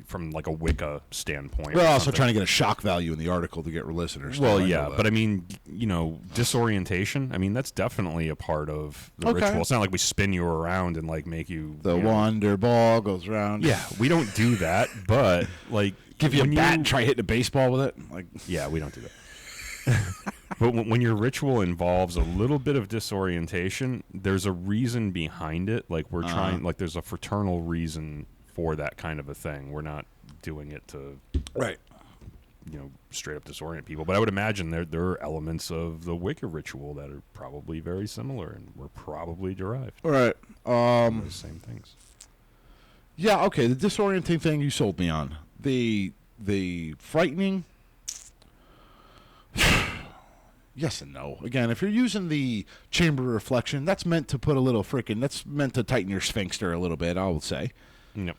from like a Wicca standpoint. They're also trying to get a shock value in the article to get listeners. Well, yeah, but I mean, disorientation, I mean, that's definitely a part of the ritual. It's not like we spin you around and like make you... The wonder ball goes around. Yeah, we don't do that, but like... Give you a bat and try hitting a baseball with it? Like, yeah, we don't do that. But when your ritual involves a little bit of disorientation, there's a reason behind it. Like we're trying, like there's a fraternal reason for that kind of a thing. We're not doing it to, right, straight up disorient people. But I would imagine there are elements of the Wicca ritual that are probably very similar and were probably derived. Right. Those same things. Yeah. Okay. The disorienting thing you sold me on. The frightening. Yes and no. Again, if you're using the chamber of reflection, that's meant to put that's meant to tighten your sphincter a little bit, I would say. Yep.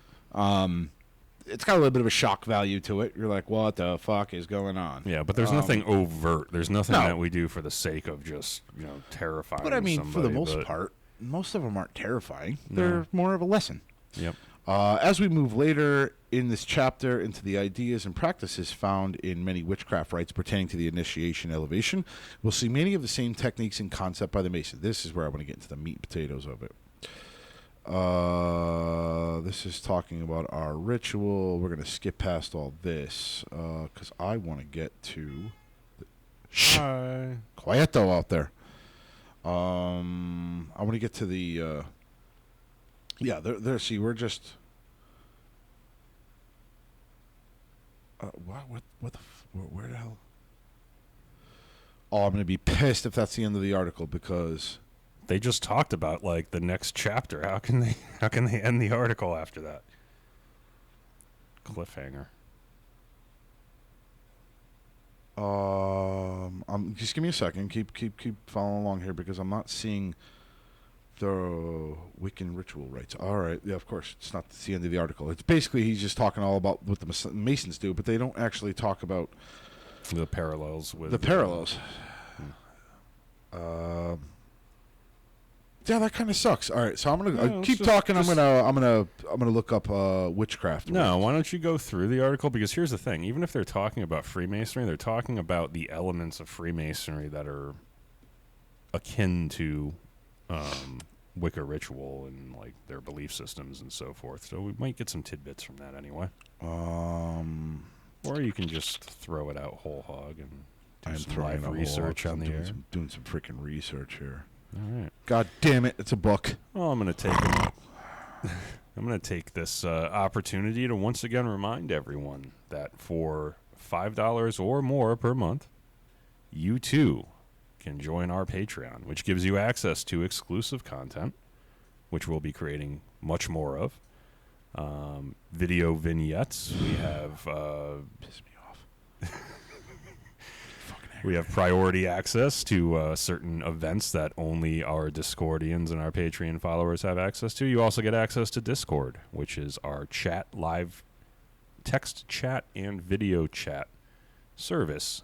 it's got a little bit of a shock value to it. You're like, what the fuck is going on? Yeah, but there's nothing overt. There's nothing No. that we do for the sake of just, terrifying But I mean, somebody, for the most part, most of them aren't terrifying. They're No. more of a lesson. Yep. As we move later in this chapter into the ideas and practices found in many witchcraft rites pertaining to the initiation elevation, we'll see many of the same techniques and concept by the Mason. This is where I want to get into the meat and potatoes of it. This is talking about our ritual. We're going to skip past all this because I want to get to... Hi. Quieto out there. I want to get to the... yeah, there. See, we're just... where the hell? Oh, I'm going to be pissed if that's the end of the article because... They just talked about like the next chapter. How can they end the article after that? Cliffhanger. Just give me a second. Keep following along here because I'm not seeing the Wiccan ritual rites. All right, yeah, of course. It's not the end of the article. It's basically he's just talking all about what the Masons do, but they don't actually talk about the parallels with the parallels. Yeah, that kind of sucks. All right, so I'm gonna keep talking. I'm gonna look up witchcraft. No, why don't you go through the article? Because here's the thing: even if they're talking about Freemasonry, they're talking about the elements of Freemasonry that are akin to Wicca ritual and like their belief systems and so forth. So we might get some tidbits from that anyway. Or you can just throw it out whole hog and do some live research on the air. Doing some freaking research here. All right. God damn it! It's a book. Well, I'm gonna take this opportunity to once again remind everyone that for $5 or more per month, you too can join our Patreon, which gives you access to exclusive content, which we'll be creating much more of. Video vignettes. We have Piss me off. we have priority access to certain events that only our Discordians and our Patreon followers have access to. You also get access to Discord, which is our chat, live text chat and video chat service.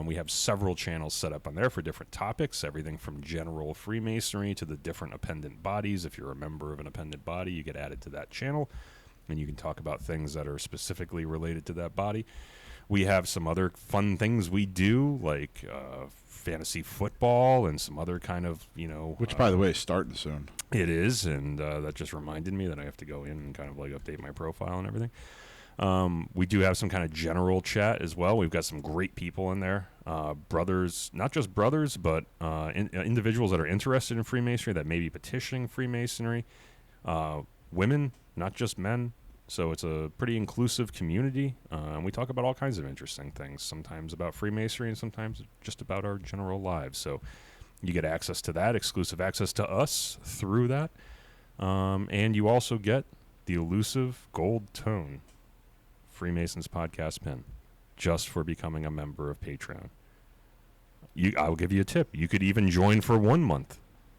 We have several channels set up on there for different topics, everything from general Freemasonry to the different appendant bodies. If you're a member of an appendant body, you get added to that channel, and you can talk about things that are specifically related to that body. We have some other fun things we do, like fantasy football and some other kind of, Which, by the way, is starting soon. It is, and that just reminded me that I have to go in and kind of like update my profile and everything. We do have some kind of general chat as well. We've got some great people in there. Brothers, not just brothers, but individuals that are interested in Freemasonry, that may be petitioning Freemasonry. Women, not just men. So it's a pretty inclusive community. And we talk about all kinds of interesting things, sometimes about Freemasonry and sometimes just about our general lives. So you get access to that, exclusive access to us through that. And you also get the elusive gold tone Freemasons podcast pin just for becoming a member of Patreon. I'll give you a tip. You could even join for 1 month,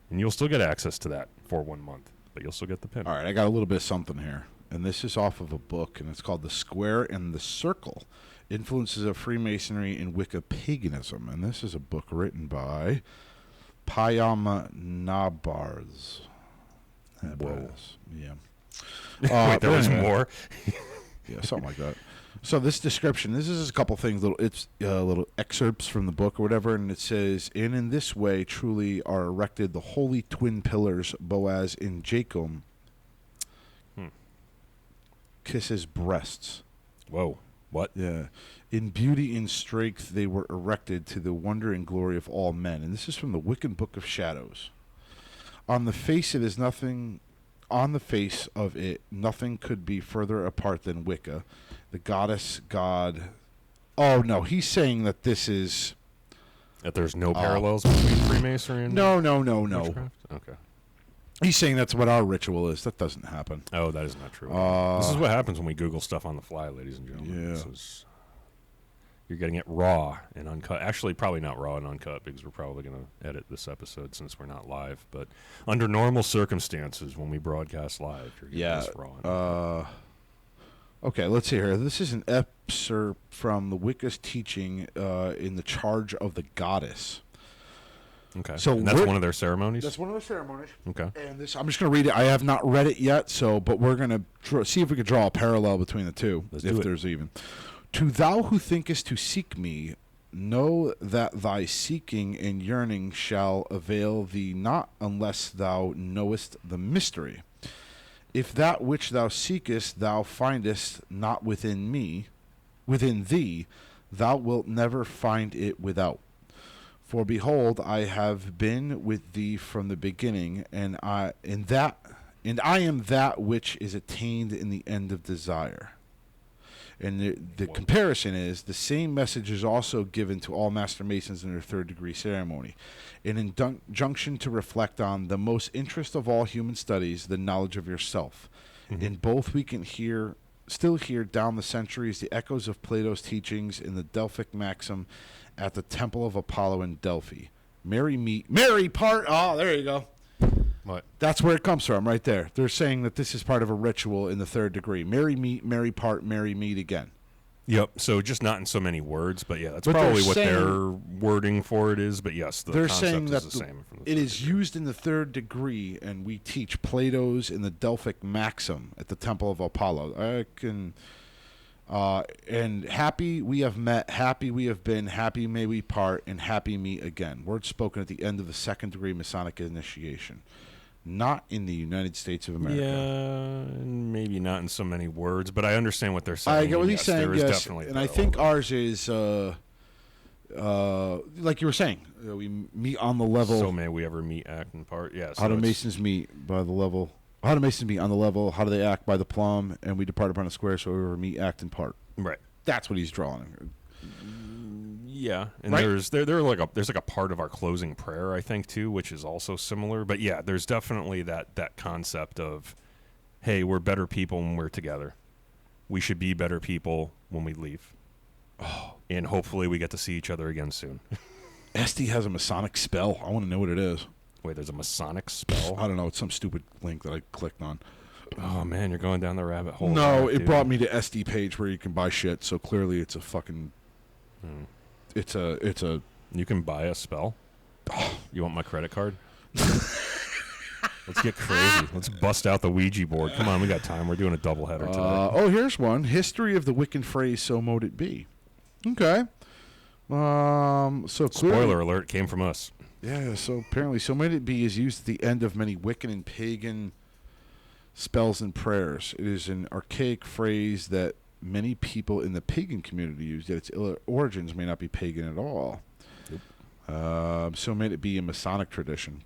and you'll still get access to that for 1 month, but you'll still get the pin. All right, I got a little bit of something here, and this is off of a book, and it's called The Square and the Circle, Influences of Freemasonry in Wicca Paganism, and this is a book written by Payam Nabars. Whoa. Yeah. Wait, there was more? Yeah, something like that. So this description, this is a couple things, little excerpts from the book or whatever, and it says, in this way truly are erected the holy twin pillars, Boaz in Jacob kisses breasts. Whoa, what? Yeah. In beauty and strength they were erected to the wonder and glory of all men. And this is from the Wiccan Book of Shadows. On the face of it, nothing could be further apart than Wicca, the goddess god. Oh, no, he's saying that this is... That there's no parallels between Freemasonry and No. Witchcraft? Okay. He's saying that's what our ritual is. That doesn't happen. Oh, that is not true. This is what happens when we Google stuff on the fly, ladies and gentlemen. Yeah. You're getting it raw and uncut. Actually, probably not raw and uncut because we're probably going to edit this episode since we're not live. But under normal circumstances, when we broadcast live, you're getting this raw and uncut. Okay, let's see here. This is an excerpt from the Wicca's teaching in the Charge of the Goddess. Okay. So and that's one of their ceremonies? That's one of the ceremonies. Okay. And this, I'm just going to read it. I have not read it yet, but we're going to see if we could draw a parallel between the two, if there's even. To thou who thinkest to seek me, know that thy seeking and yearning shall avail thee not unless thou knowest the mystery. If that which thou seekest thou findest not within thee, thou wilt never find it without. For behold, I have been with thee from the beginning, and I am that which is attained in the end of desire. And the comparison is the same message is also given to all Master Masons in their third degree ceremony. An injunction to reflect on the most interest of all human studies, the knowledge of yourself. Mm-hmm. In both we can still hear down the centuries the echoes of Plato's teachings in the Delphic maxim at the Temple of Apollo in Delphi. Oh, there you go. What? That's where it comes from, right there. They're saying that this is part of a ritual in the third degree. Merry meet, merry part, merry meet again. Yep. So just not in so many words, but yeah, that's probably what their wording for it is. But yes, the they're concept saying is that the same. It is used in the third degree, and we teach Plato's in the Delphic maxim at the Temple of Apollo. And happy we have met, happy we have been, happy may we part, and happy meet again. Words spoken at the end of the second degree Masonic initiation. Not in the United States of America. Yeah, maybe not in so many words, but I understand what they're saying. I get what he's saying, yes. Definitely and I think ours is, like you were saying, we meet on the level. So may we ever meet, act, and part. Yeah. So how do Masons meet by the level? How do Masons meet on the level? How do they act by the plumb? And we depart upon a square, so we ever meet, act, and part. Right. That's what he's drawing. Yeah, and right? there's like a part of our closing prayer, I think, too, which is also similar. But yeah, there's definitely that concept of, hey, we're better people when we're together. We should be better people when we leave. Oh, and hopefully we get to see each other again soon. SD has a Masonic spell. I want to know what it is. Wait, there's a Masonic spell? I don't know. It's some stupid link that I clicked on. Oh man, you're going down the rabbit hole. No, it brought me to SD page where you can buy shit. So clearly, it's a fucking. It's a. You can buy a spell. You want my credit card? Let's get crazy. Let's bust out the Ouija board. Come on, we got time. We're doing a doubleheader today. Here's one: history of the Wiccan phrase "so mote it be." Okay. So spoiler alert came from us. Yeah. So apparently, "so mote it be" is used at the end of many Wiccan and pagan spells and prayers. It is an archaic phrase that many people in the pagan community use, yet its origins may not be pagan at all. Nope. So may it be a Masonic tradition.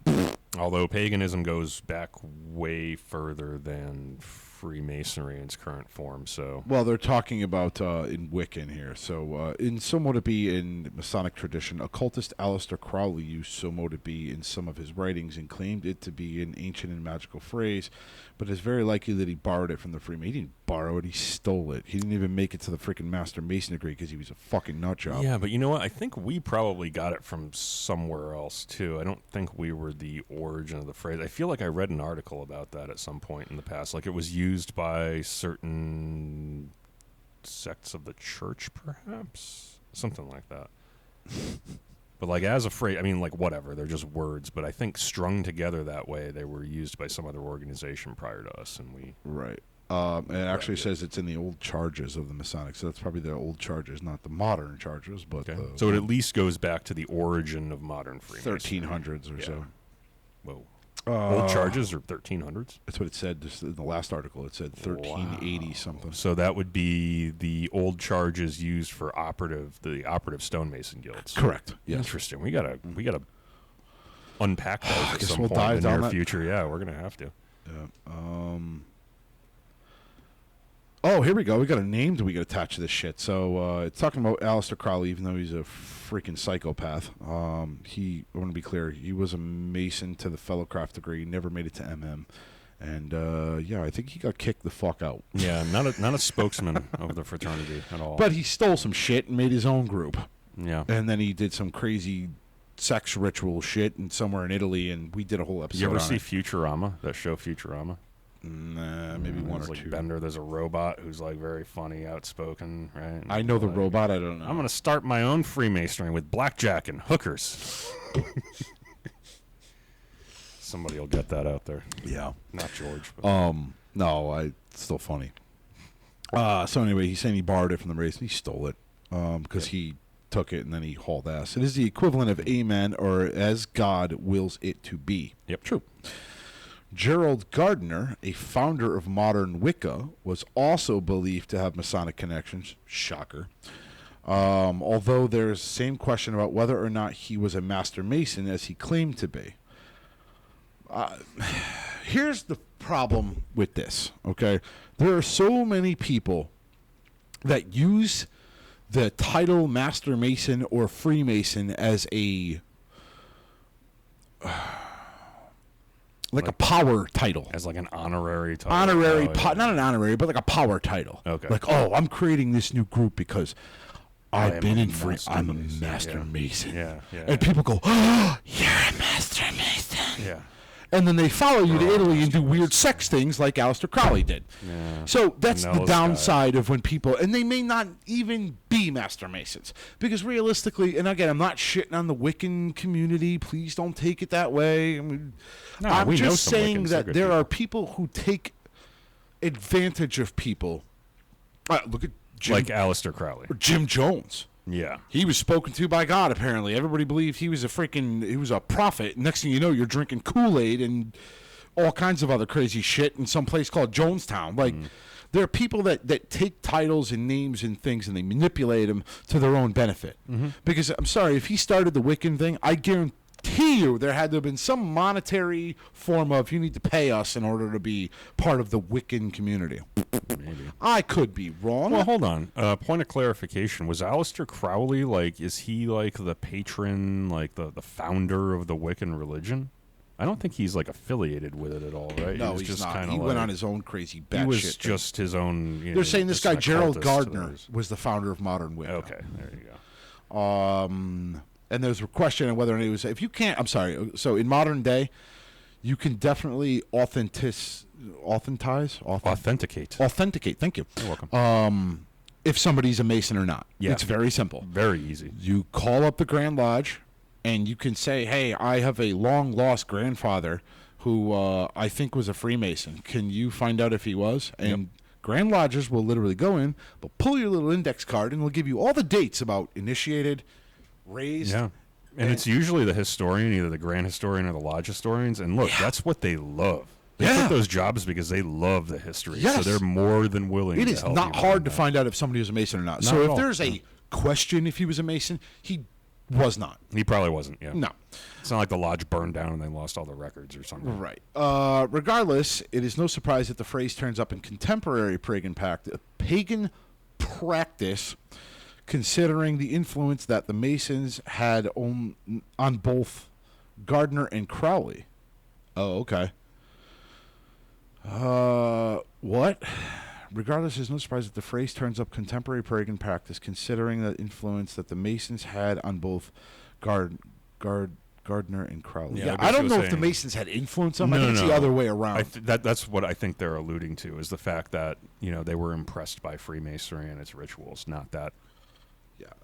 Although paganism goes back way further than Freemasonry in its current form. So well, they're talking about in Wiccan here. So in so mote it be in Masonic tradition, occultist Aleister Crowley used so mote it be in some of his writings and claimed it to be an ancient and magical phrase, but it's very likely that he borrowed it from the Freemasons. He didn't borrow it, he stole it. He didn't even make it to the freaking Master Mason degree because he was a fucking nutjob. Yeah, but you know what? I think we probably got it from somewhere else, too. I don't think we were the origin of the phrase. I feel like I read an article about that at some point in the past. Like it was used by certain sects of the church, perhaps? Something like that. But like as a phrase, I mean, like whatever, they're just words. But I think strung together that way, they were used by some other organization prior to us, and we right. It actually says it's in the old charges of the Masonic, so that's probably the old charges, not the modern charges. But okay. So it at least goes back to the origin of modern Freemasonry. 1300s or so. Whoa. Old charges or 1300s? That's what it said just in the last article. It said 1380 something. So that would be the old charges used for the operative stonemason guilds. Correct. Yes. Interesting. We gotta unpack those at some we'll point dive in the down near future. Yeah, we're gonna have to. Yeah. Oh, here we go. We got a name that we got attached to this shit. So it's talking about Aleister Crowley, even though he's a freaking psychopath. I want to be clear, he was a Mason to the Fellowcraft degree, never made it to MM. And, I think he got kicked the fuck out. Yeah, not a spokesman of the fraternity at all. But he stole some shit and made his own group. Yeah. And then he did some crazy sex ritual shit somewhere in Italy, and we did a whole episode on it. You ever see Futurama, that show Futurama? Nah, maybe one or like two. Bender, there's a robot who's like very funny, outspoken, right? I know the robot. I don't know. I'm gonna start my own Freemasonry with blackjack and hookers. Somebody will get that out there. Yeah, not George. But. No, it's still funny. So anyway, he's saying he borrowed it from the race and he stole it because he took it and then he hauled ass. It is the equivalent of amen or as God wills it to be. Yep, true. Gerald Gardner, a founder of modern Wicca, was also believed to have Masonic connections. Shocker. Although there's the same question about whether or not he was a Master Mason as he claimed to be. Here's the problem with this, okay? There are so many people that use the title Master Mason or Freemason as a... like a power title. As like an honorary title. Not an honorary, but like a power title. Okay. Like, oh, I'm creating this new group because I've been in free. I'm a Mason. Master Mason. Yeah. And people go, oh, you're a Master Mason. Yeah. And then they follow you to Italy and do weird sex things like Aleister Crowley did. Yeah. So that's the downside of when people, and they may not even be Master Masons. Because realistically, and again, I'm not shitting on the Wiccan community. Please don't take it that way. I mean, I'm just saying that there are people who take advantage of people. Look at Jim, like Aleister Crowley. Or Jim Jones. Yeah. He was spoken to by God, apparently. Everybody believed he was a prophet. Next thing you know, you're drinking Kool-Aid and all kinds of other crazy shit in some place called Jonestown. Like, there are people that take titles and names and things and they manipulate them to their own benefit. Because, I'm sorry, if he started the Wiccan thing, I guarantee you there had to have been some monetary form of you need to pay us in order to be part of the Wiccan community. Maybe. I could be wrong. Well, hold on. Point of clarification. Was Aleister Crowley, like, is he, like, the patron, like, the founder of the Wiccan religion? I don't think he's, like, affiliated with it at all, right? No, he's just not. He went on his own crazy batshit. He was just his own... They're saying this guy, Gerald Gardner, was the founder of modern Wicca. Okay, there you go. And there's a question of whether or not it was... If you can't... I'm sorry. So, in modern day, you can definitely authenticate. Thank you. You're welcome. If somebody's a Mason or not. Yeah. It's very simple. Very easy. You call up the Grand Lodge, and you can say, hey, I have a long-lost grandfather who I think was a Freemason. Can you find out if he was? And Grand Lodges will literally go in, they'll pull your little index card, and they'll give you all the dates about initiated, raised. Yeah. And it's usually the historian, either the Grand Historian or the Lodge Historians. And look, that's what they love. They took those jobs because they love the history. Yes. So they're more than willing to help. It is not hard to find out if somebody was a Mason or not. So if there's a question if he was a Mason, he was not. He probably wasn't, yeah. No. It's not like the lodge burned down and they lost all the records or something. Right. Regardless, it is no surprise that the phrase turns up in contemporary pagan practice, considering the influence that the Masons had on both Gardner and Crowley. Oh, okay. What? Regardless, it's no surprise that the phrase turns up contemporary pagan practice, considering the influence that the Masons had on both Gardner and Crowley. Yeah, I don't know if the Masons had influence on them. I think it's the other way around. That's what I think they're alluding to, is the fact that, they were impressed by Freemasonry and its rituals, not that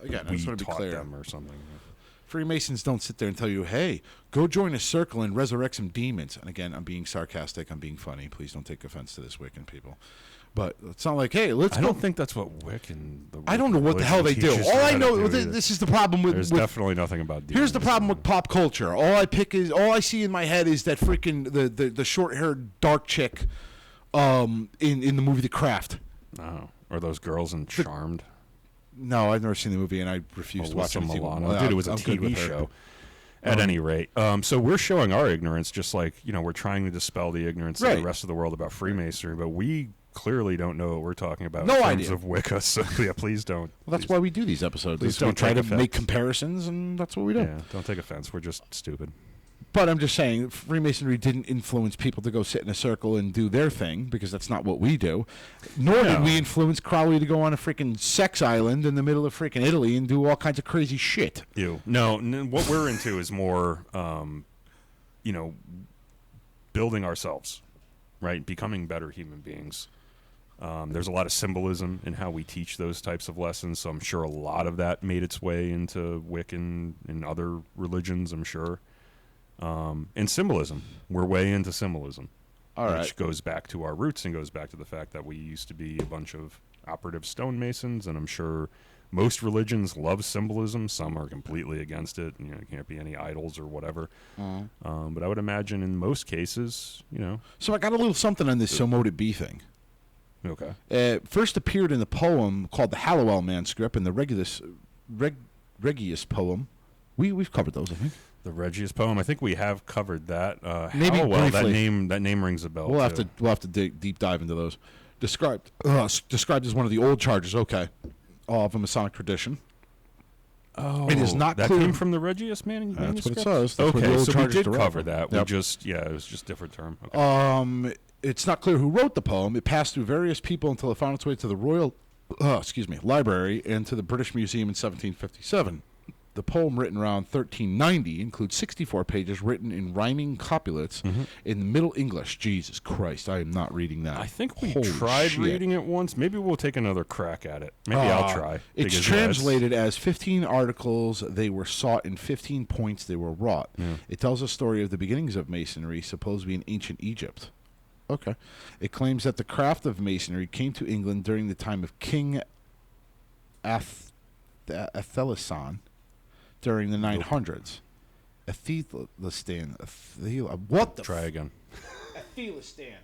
again, I just want to be clear. Them or something. Freemasons don't sit there and tell you, hey, go join a circle and resurrect some demons. And again, I'm being sarcastic. I'm being funny. Please don't take offense to this Wiccan people. But it's not like, hey, let's go. I don't think that's what Wiccan... I don't know what the hell they do. All I know, this is the problem with... There's definitely nothing about demons. Here's the problem with pop culture. All I see in my head is that freaking, the short-haired dark chick in the movie The Craft. Oh, or those girls in Charmed. No, I've never seen the movie, and I refuse to watch it. Dude, it was a TV show. At any rate, so we're showing our ignorance, just like, we're trying to dispel the ignorance of the rest of the world about Freemasonry, but we clearly don't know what we're talking about in terms of Wicca, so yeah, please don't. Well, that's why we do these episodes. Please don't try to make comparisons, and that's what we do. Yeah, don't take offense. We're just stupid. But I'm just saying, Freemasonry didn't influence people to go sit in a circle and do their thing, because that's not what we do. Nor did we influence Crowley to go on a freaking sex island in the middle of freaking Italy and do all kinds of crazy shit. No, what we're into is more, building ourselves. right? Becoming better human beings. There's a lot of symbolism in how we teach those types of lessons, so I'm sure a lot of that made its way into Wiccan and other religions, I'm sure. And symbolism. We're way into symbolism. All right. Which goes back to our roots and goes back to the fact that we used to be a bunch of operative stonemasons, and I'm sure most religions love symbolism. Some are completely against it. You know, there can't be any idols or whatever. But I would imagine in most cases, you know. So I got a little something on this So Mote It Be thing. Okay. It first appeared in the poem called the Hallowell manuscript and the Regius poem. We've covered those, I think. The Regius poem. I think we have covered that. Maybe Hallowell, briefly. that name rings a bell. We'll have to deep dive into those. Described as one of the old charges. Okay, of a Masonic tradition. Oh, it is not that clear. came from the Regius manuscript. That's what it says. That's where the okay, old so we charges did cover that. Yep. It was just a different term. Okay. It's not clear who wrote the poem. It passed through various people until it found its way to the Royal, Library and to the British Museum in 1757. The poem, written around 1390, includes 64 pages written in rhyming copulets in Middle English. Jesus Christ, I am not reading that. I think we Holy tried shit. reading it once. Maybe we'll take another crack at it. Maybe I'll try. It's because, translated as 15 articles they were sought and 15 points they were wrought. Yeah. It tells a story of the beginnings of Masonry, supposed to be in ancient Egypt. Okay. It claims that the craft of Masonry came to England during the time of King Athelstan during the 900s. What the Try again. Athelstan.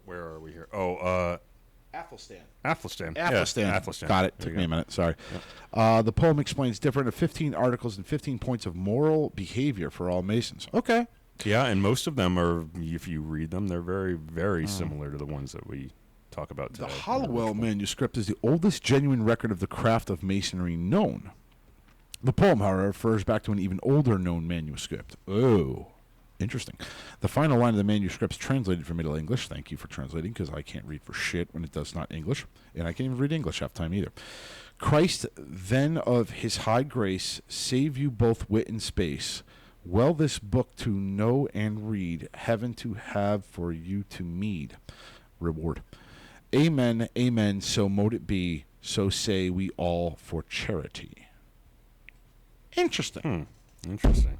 Where are we here? Oh, Athelstan. Athelstan. Athelstan. Yeah, Athelstan. Got it. There Took you me a go. minute. Sorry. The poem explains different of 15 articles and 15 points of moral behavior for all Masons. Okay. Yeah, and most of them are, if you read them, they're very, very similar to the ones that we talk about today. The Hallowell manuscript is the oldest genuine record of the craft of Masonry known. The poem, however, refers back to an even older known manuscript. Oh, interesting. The final line of the manuscript is translated from Middle English. Thank you for translating, because I can't read for shit when it does not English. And I can't even read English half time either. Christ, then of his high grace, save you both wit and space. Well, this book to know and read, heaven to have for you to meed. Reward. Amen, amen, so mote it be, so say we all for charity. Interesting. Interesting.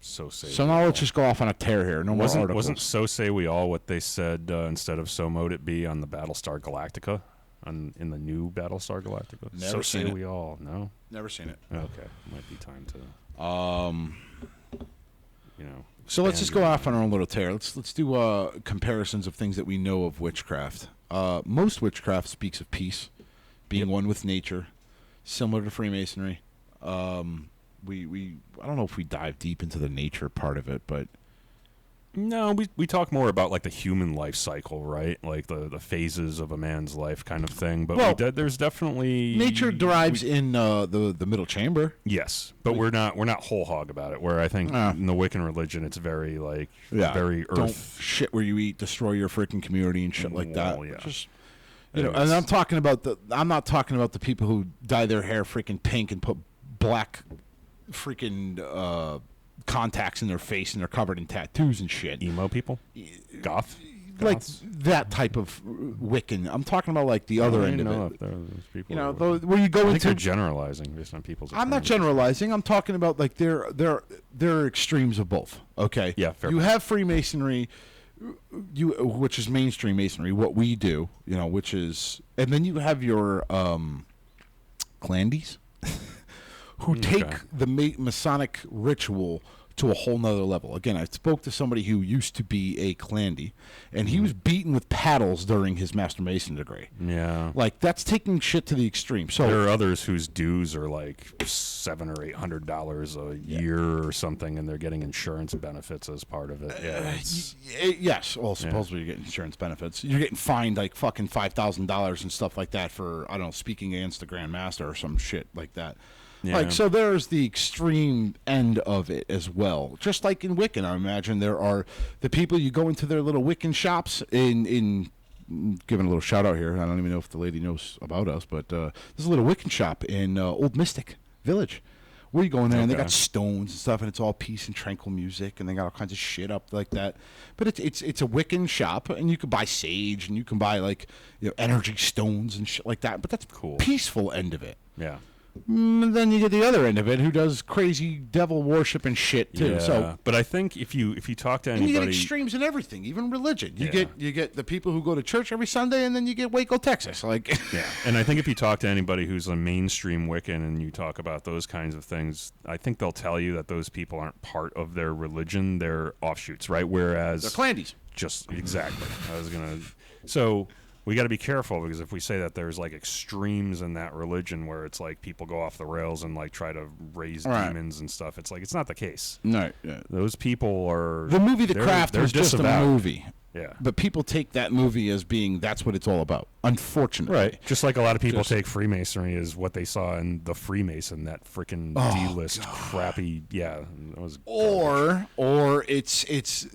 So say. So now let's just go off on a tear here. No more articles. Wasn't so say we all what they said instead of so mote it be on the Battlestar Galactica, in the new Battlestar Galactica? Never so seen say it. we all. No. Never seen it. Okay, might be time to. So let's just go off on our own little tear. Let's do comparisons of things that we know of witchcraft. Most witchcraft speaks of peace, being one with nature, similar to Freemasonry. I don't know if we dive deep into the nature part of it, but No, we talk more about like the human life cycle, right? Like the phases of a man's life kind of thing. But Well, there's definitely nature derives in the middle chamber. Yes, but we're not whole hog about it. Where I think in the Wiccan religion, it's very like very earth. Don't shit where you eat, destroy your freaking community and shit like that. Well, yeah. Just and I'm talking about I'm not talking about the people who dye their hair freaking pink and put black freaking contacts in their face and they're covered in tattoos and shit. Emo people, goth, like goths? that type of Wiccan. I'm talking about like the other end of it. If there are those people, You know, where you go I think into. they're generalizing based on people's. I'm not opinions. generalizing. I'm talking about like there are extremes of both. Okay. Yeah, fair You point. have Freemasonry, which is mainstream Masonry, what we do, which is, and then you have your clandies, who take the Masonic ritual to a whole nother level. Again, I spoke to somebody who used to be a clandy, and he was beaten with paddles during his Master Mason degree. Yeah, Like, that's taking shit to the extreme. So there are others whose dues are like $700 or $800 a year or something, and they're getting insurance benefits as part of it. Yeah, yes. Well, supposedly you're getting insurance benefits. You're getting fined like fucking $5,000 and stuff like that for, I don't know, speaking against the Grand Master or some shit like that. Yeah. Like, so there's the extreme end of it as well. Just like in Wiccan, I imagine there are the people, you go into their little Wiccan shops in giving a little shout out here. I don't even know if the lady knows about us, but there's a little Wiccan shop in Old Mystic Village We go in there and they Okay. got stones and stuff, and it's all peace and tranquil music, and they got all kinds of shit up like that. But it's a Wiccan shop, and you can buy sage, and you can buy like energy stones and shit like that. But that's Cool. peaceful end of it. Yeah. And then you get the other end of it, who does crazy devil worship and shit too. Yeah. So, but I think if you talk to and you get anybody, extremes in everything, even religion. You Yeah. get the people who go to church every Sunday, and then you get Waco, Texas. Like, yeah, and I think if you talk to anybody who's a mainstream Wiccan and you talk about those kinds of things, I think they'll tell you that those people aren't part of their religion; they're offshoots, right? Whereas they're clandies. just exactly, So we got to be careful, because if we say that there's like extremes in that religion where it's like people go off the rails and like try to raise demons and stuff, it's like it's not the case. No, yeah. Those people are The movie The they're- Craft they're was just a disavowed. movie. Yeah. But people take that movie as being that's what it's all about. Unfortunately. Right. Just like a lot of people Just- take Freemasonry as what they saw in The Freemason, that freaking D-list crappy. Yeah. That was Or it's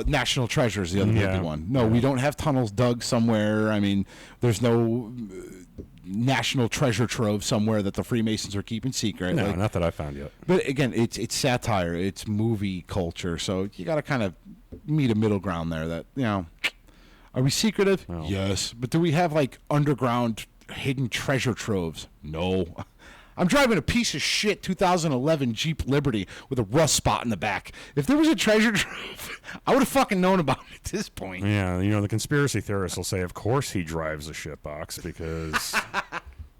National Treasure is the other Yeah. movie one. No, we don't have tunnels dug somewhere. I mean, there's no national treasure trove somewhere that the Freemasons are keeping secret. No, Like, not that I found yet. but again, it's satire. It's movie culture. So you got to kind of meet a middle ground there. That are we secretive? No. Yes, but do we have like underground hidden treasure troves? No. I'm driving a piece of shit 2011 Jeep Liberty with a rust spot in the back. If there was a treasure trove, I would have fucking known about it at this point. Yeah, the conspiracy theorists will say, of course he drives a shitbox, because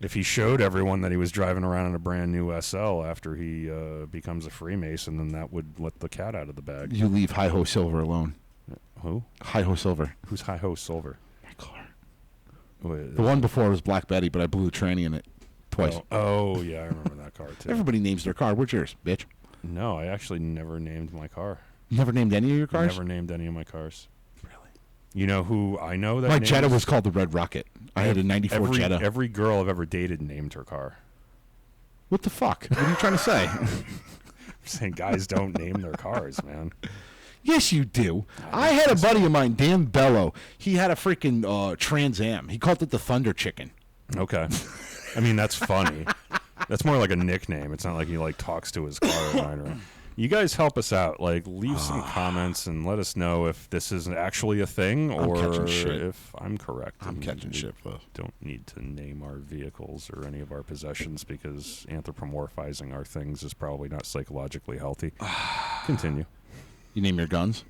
if he showed everyone that he was driving around in a brand new SL after he becomes a Freemason, then that would let the cat out of the bag. You leave Hi-Ho Silver alone. Who? Hi-Ho Silver. Who's Hi-Ho Silver? My car. Wait, The one before was Black Betty, but I blew a tranny in it twice. Oh, yeah, I remember that car, too. Everybody names their car. What's yours, bitch? No, I actually never named my car. You never named any of your cars? Never named any of my cars. Really? You know who I know that My names- Jetta was called the Red Rocket. I had a 94 Jetta. Every girl I've ever dated named her car. What the fuck? What are you trying to say? I'm saying guys don't name their cars, man. Yes, you do. I had a buddy of mine, Dan Bello. He had a freaking Trans Am. He called it the Thunder Chicken. Okay. I mean, that's funny. That's more like a nickname. It's not like he like talks to his car at night. Or, you guys help us out. Like, leave some comments and let us know if this is actually a thing or catching shit. if I'm correct. I'm and catching we shit for this. Don't need to name our vehicles or any of our possessions, because anthropomorphizing our things is probably not psychologically healthy. Continue. You name your guns?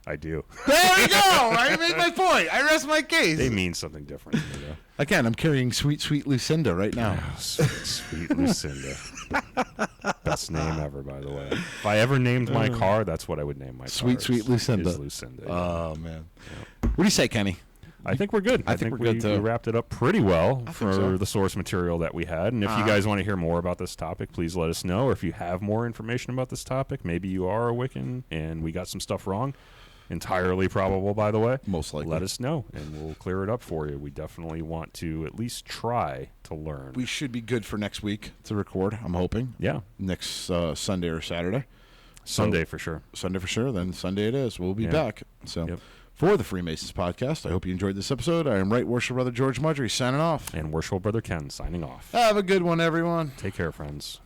I do. There we go. I made my point. I rest my case. They mean something different to me, though. Again, I'm carrying Sweet, Sweet Lucinda right now. Oh, sweet Lucinda. Best name ever, by the way. If I ever named my car, that's what I would name my car. Sweet, Sweet Lucinda. Is Lucinda. Yeah. Oh, man. What do you say, Kenny? I think we're good. I think we're good, too. We wrapped it up pretty well for so. the source material that we had. And if you guys want to hear more about this topic, please let us know. Or if you have more information about this topic, maybe you are a Wiccan and we got some stuff wrong. Entirely probable, by the way. Most likely. Let us know, and we'll clear it up for you. We definitely want to at least try to learn. We should be good for next week to record, I'm hoping. Yeah. Next Sunday or Saturday. Sunday for sure. Sunday for sure. Then Sunday it is. We'll be Yeah. back. So, Yep. for the Freemasons podcast, I hope you enjoyed this episode. I am Right Worship Brother George Mudry signing off. And Worshipful Brother Ken signing off. Have a good one, everyone. Take care, friends.